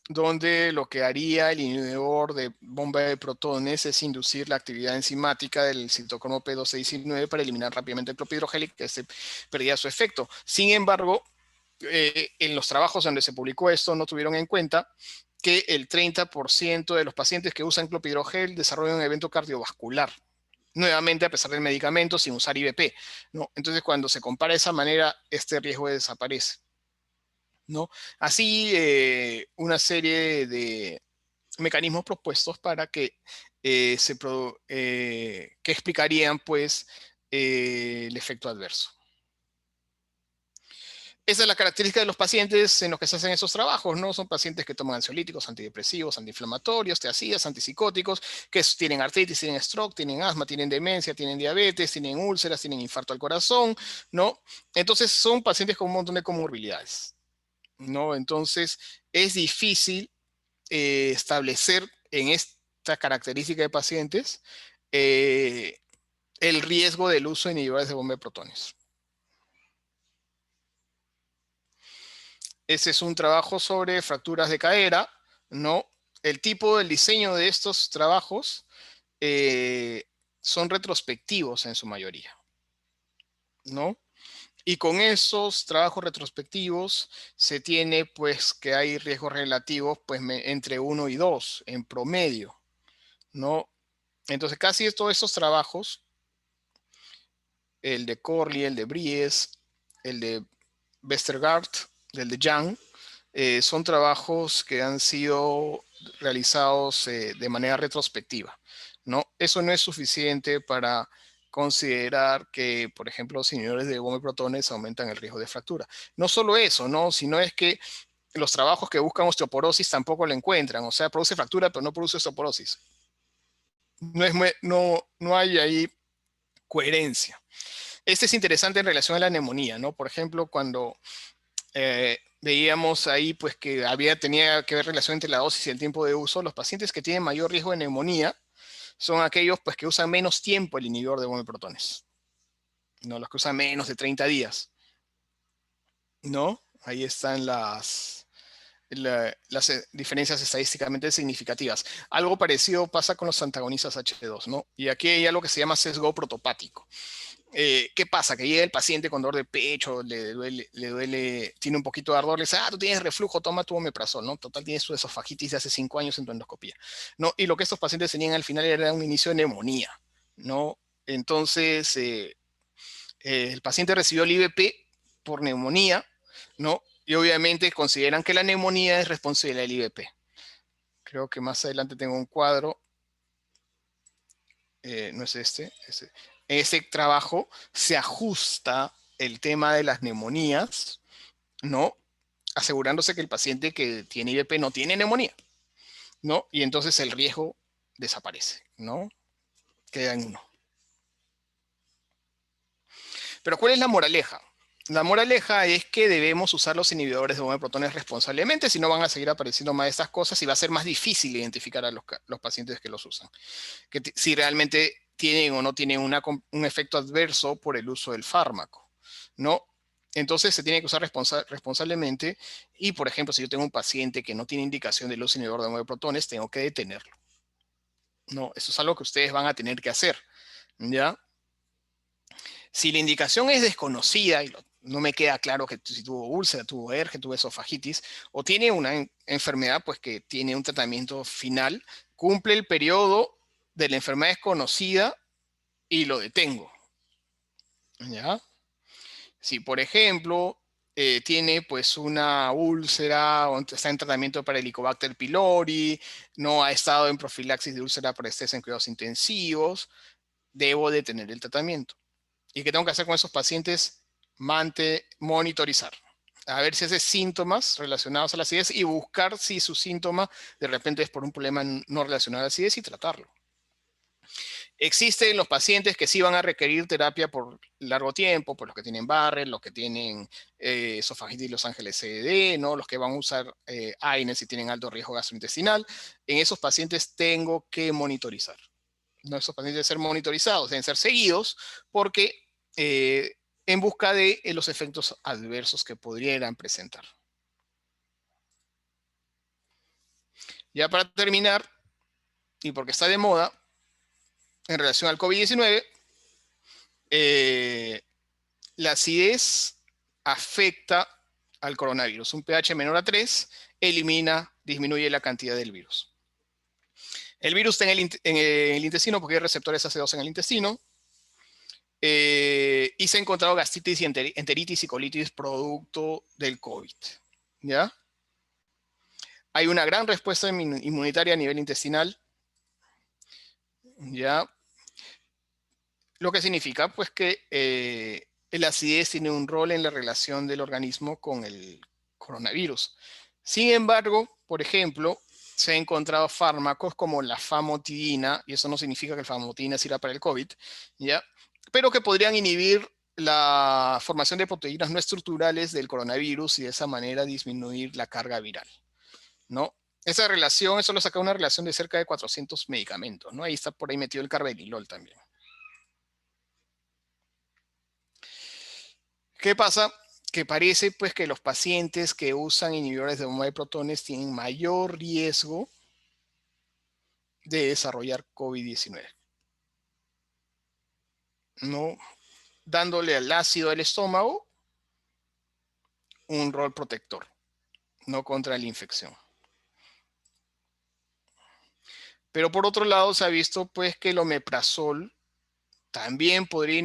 Donde lo que haría el inhibidor de bomba de protones es inducir la actividad enzimática del citocromo P12-19 para eliminar rápidamente el clopidogrel y que se perdía su efecto. Sin embargo, en los trabajos donde se publicó esto no tuvieron en cuenta que el 30% de los pacientes que usan clopidogrel desarrollan un evento cardiovascular, nuevamente a pesar del medicamento, sin usar IVP, ¿no? Entonces, cuando se compara de esa manera, este riesgo desaparece, ¿no? Así, una serie de mecanismos propuestos para que que explicarían, pues, el efecto adverso. Esa es la característica de los pacientes en los que se hacen esos trabajos, ¿no? Son pacientes que toman ansiolíticos, antidepresivos, antiinflamatorios, THCs, antipsicóticos, que tienen artritis, tienen stroke, tienen asma, tienen demencia, tienen diabetes, tienen úlceras, tienen infarto al corazón, ¿no? Entonces son pacientes con un montón de comorbilidades, ¿no? Entonces es difícil establecer en esta característica de pacientes el riesgo del uso de inhibidores de bomba de protones. Ese es un trabajo sobre fracturas de cadera, ¿no? El tipo del diseño de estos trabajos son retrospectivos en su mayoría, ¿no? Y con esos trabajos retrospectivos se tiene, pues, que hay riesgos relativos, pues, entre 1 y 2 en promedio, ¿no? Entonces, casi todos estos trabajos, el de Corley, el de Bries, el de Westergaard, el de Young, son trabajos que han sido realizados de manera retrospectiva, ¿no? Eso no es suficiente para considerar que, por ejemplo, los inhibidores de bomba de protones aumentan el riesgo de fractura. No solo eso, ¿no? Sino es que los trabajos que buscan osteoporosis tampoco lo encuentran. O sea, produce fractura, pero no produce osteoporosis. No hay ahí coherencia. Este es interesante en relación a la neumonía, ¿no? Por ejemplo, cuando veíamos ahí pues que tenía que ver relación entre la dosis y el tiempo de uso, los pacientes que tienen mayor riesgo de neumonía son aquellos pues que usan menos tiempo el inhibidor de bomba de protones, ¿no? Los que usan menos de 30 días, ¿no? Ahí están las diferencias estadísticamente significativas. Algo parecido pasa con los antagonistas H2, ¿no? Y aquí hay algo que se llama sesgo protopático. ¿Qué pasa? Que llega el paciente con dolor de pecho, le duele, tiene un poquito de ardor, le dice, tú tienes reflujo, toma tu omeprazol, ¿no? Total, tienes tu esofagitis de hace 5 años en tu endoscopía, ¿no? Y lo que estos pacientes tenían al final era un inicio de neumonía, ¿no? Entonces, el paciente recibió el IVP por neumonía, ¿no? Y obviamente consideran que la neumonía es responsable del IVP. Creo que más adelante tengo un cuadro, no es este. En ese trabajo se ajusta el tema de las neumonías, ¿no? Asegurándose que el paciente que tiene IVP no tiene neumonía, ¿no? Y entonces el riesgo desaparece, ¿no? Queda en 1. Pero ¿cuál es la moraleja? La moraleja es que debemos usar los inhibidores de bomba de protones responsablemente, si no van a seguir apareciendo más de estas cosas y va a ser más difícil identificar a los pacientes que los usan. Si realmente tienen o no tienen un efecto adverso por el uso del fármaco, ¿no? Entonces se tiene que usar responsablemente y, por ejemplo, si yo tengo un paciente que no tiene indicación del uso inhibidor de bomba de protones, tengo que detenerlo, ¿no? Eso es algo que ustedes van a tener que hacer, ¿ya? Si la indicación es desconocida y no me queda claro que si tuvo úlcera, tuvo ERGE, tuvo esofagitis, o tiene una enfermedad pues que tiene un tratamiento final, cumple el periodo de la enfermedad desconocida y lo detengo, ¿ya? Si, por ejemplo, tiene pues una úlcera o está en tratamiento para Helicobacter pylori, no ha estado en profilaxis de úlcera por estrés en cuidados intensivos, debo detener el tratamiento. ¿Y qué tengo que hacer con esos pacientes? Monitorizar. A ver si hace síntomas relacionados a la acidez y buscar si su síntoma de repente es por un problema no relacionado a la acidez y tratarlo. Existen los pacientes que sí van a requerir terapia por largo tiempo, por los que tienen Barrett, los que tienen esofagitis Los Ángeles CDD, ¿no? Los que van a usar AINES y tienen alto riesgo gastrointestinal. En esos pacientes tengo que monitorizar. No, esos pacientes deben ser monitorizados, deben ser seguidos, porque en busca de los efectos adversos que podrían presentar. Ya para terminar, y porque está de moda, en relación al COVID-19, la acidez afecta al coronavirus. Un pH menor a 3 disminuye la cantidad del virus. El virus está en el intestino porque hay receptores ácidos en el intestino. Y se ha encontrado gastritis, enteritis y colitis producto del COVID. ¿ya? Hay una gran respuesta inmunitaria a nivel intestinal, ¿ya? Lo que significa, pues, que la acidez tiene un rol en la relación del organismo con el coronavirus. Sin embargo, por ejemplo, se han encontrado fármacos como la famotidina, y eso no significa que la famotidina sirva para el COVID, ¿ya? Pero que podrían inhibir la formación de proteínas no estructurales del coronavirus y de esa manera disminuir la carga viral, ¿no? Esa relación, eso lo saca una relación de cerca de 400 medicamentos, ¿no? Ahí está por ahí metido el carvedilol también. ¿Qué pasa? Que parece pues que los pacientes que usan inhibidores de bomba de protones tienen mayor riesgo de desarrollar COVID-19, ¿no? Dándole al ácido del estómago un rol protector, no contra la infección. Pero por otro lado se ha visto pues que el omeprazol también podría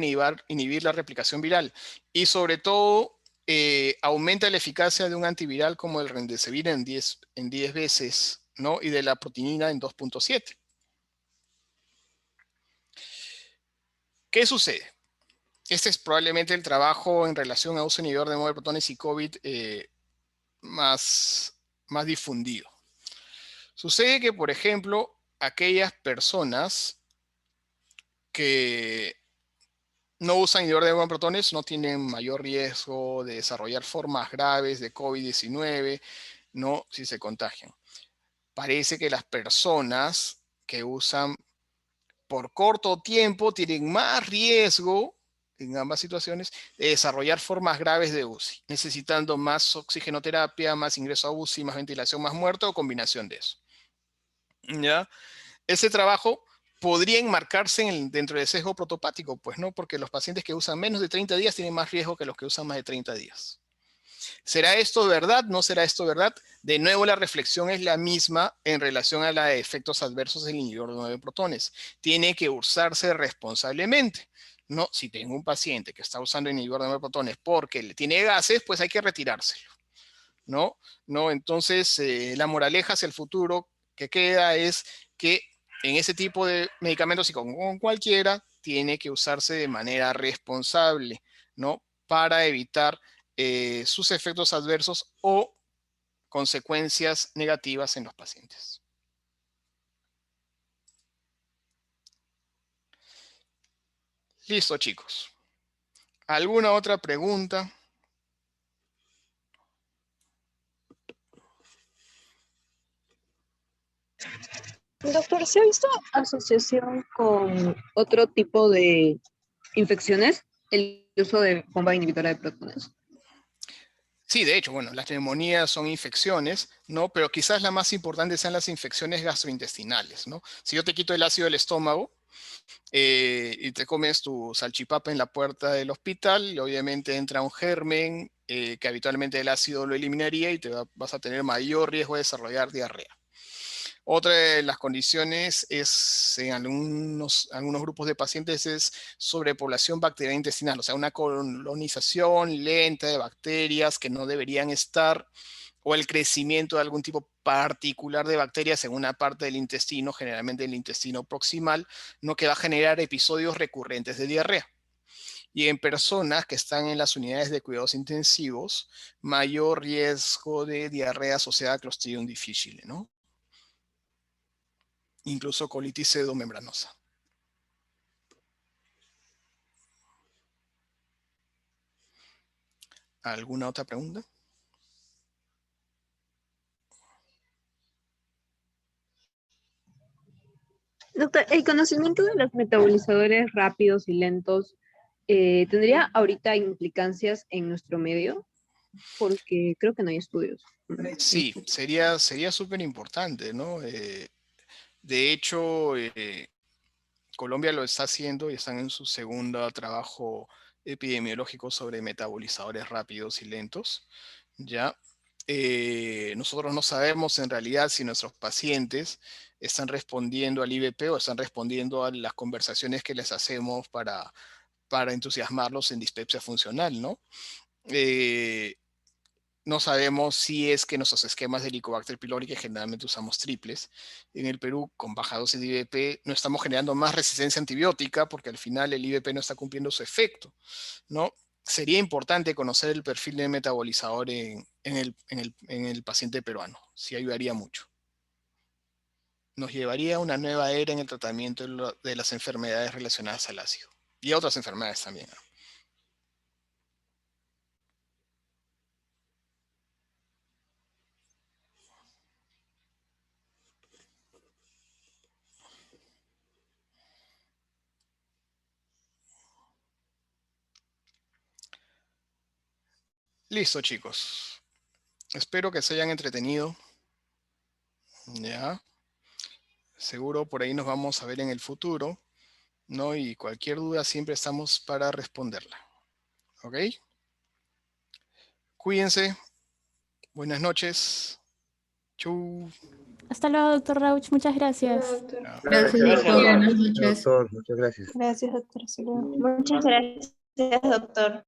inhibir la replicación viral y sobre todo aumenta la eficacia de un antiviral como el remdesivir en 10 veces, ¿no? Y de la protinina en 2.7. ¿Qué sucede? Este es probablemente el trabajo en relación a uso inhibidor de bomba de protones y COVID más difundido. Sucede que, por ejemplo, aquellas personas que no usan inhibidor de bomba de protones no tienen mayor riesgo de desarrollar formas graves de COVID-19, ¿no? Si se contagian. Parece que las personas que usan por corto tiempo tienen más riesgo en ambas situaciones de desarrollar formas graves de UCI, necesitando más oxigenoterapia, más ingreso a UCI, más ventilación, más muerto o combinación de eso. ¿Ya? Ese trabajo podría enmarcarse dentro del sesgo protopático, pues no, porque los pacientes que usan menos de 30 días tienen más riesgo que los que usan más de 30 días. ¿Será esto verdad? ¿No será esto verdad? De nuevo, la reflexión es la misma en relación a los efectos adversos del inhibidor de 9 protones. Tiene que usarse responsablemente. No, si tengo un paciente que está usando inhibidor de 9 protones porque le tiene gases, pues hay que retirárselo. ¿No? Entonces, la moraleja hacia el futuro que queda es que en ese tipo de medicamentos y con cualquiera, tiene que usarse de manera responsable, ¿no? Para evitar sus efectos adversos o consecuencias negativas en los pacientes. Listo, chicos. ¿Alguna otra pregunta? Doctor, ¿se ha visto asociación con otro tipo de infecciones? El uso de bomba inhibidora de protones. Sí, de hecho, bueno, las neumonías son infecciones, ¿no? Pero quizás la más importante sean las infecciones gastrointestinales, ¿no? Si yo te quito el ácido del estómago y te comes tu salchipapa en la puerta del hospital, obviamente entra un germen que habitualmente el ácido lo eliminaría y vas a tener mayor riesgo de desarrollar diarrea. Otra de las condiciones es, en algunos grupos de pacientes, es sobrepoblación bacteriana intestinal, o sea, una colonización lenta de bacterias que no deberían estar, o el crecimiento de algún tipo particular de bacterias en una parte del intestino, generalmente el intestino proximal, ¿no? Que va a generar episodios recurrentes de diarrea. Y en personas que están en las unidades de cuidados intensivos, mayor riesgo de diarrea asociada a Clostridium difficile, ¿no? Incluso colitis pseudomembranosa. ¿Alguna otra pregunta? Doctor, el conocimiento de los metabolizadores rápidos y lentos tendría ahorita implicancias en nuestro medio, porque creo que no hay estudios. Sí, sería súper importante, ¿no? De hecho, Colombia lo está haciendo y están en su segundo trabajo epidemiológico sobre metabolizadores rápidos y lentos, ¿ya? Nosotros no sabemos en realidad si nuestros pacientes están respondiendo al IBP o están respondiendo a las conversaciones que les hacemos para entusiasmarlos en dispepsia funcional, ¿no? no sabemos si es que nuestros esquemas de Helicobacter pylori, que generalmente usamos triples, en el Perú con baja dosis de IVP no estamos generando más resistencia antibiótica porque al final el IVP no está cumpliendo su efecto, ¿no? Sería importante conocer el perfil de metabolizador en el paciente peruano. Sí ayudaría mucho. Nos llevaría a una nueva era en el tratamiento de las enfermedades relacionadas al ácido. Y a otras enfermedades también. Listo, chicos. Espero que se hayan entretenido. Ya. Seguro por ahí nos vamos a ver en el futuro, ¿no? Y cualquier duda siempre estamos para responderla. ¿Ok? Cuídense. Buenas noches. Chau. Hasta luego, doctor Rauch. Muchas Hola, gracias. doctor. Chao. Gracias, Gracias, doctor. doctor. Buenas noches. Doctor, muchas gracias. Gracias, doctor. Hasta luego. Muchas gracias, doctor.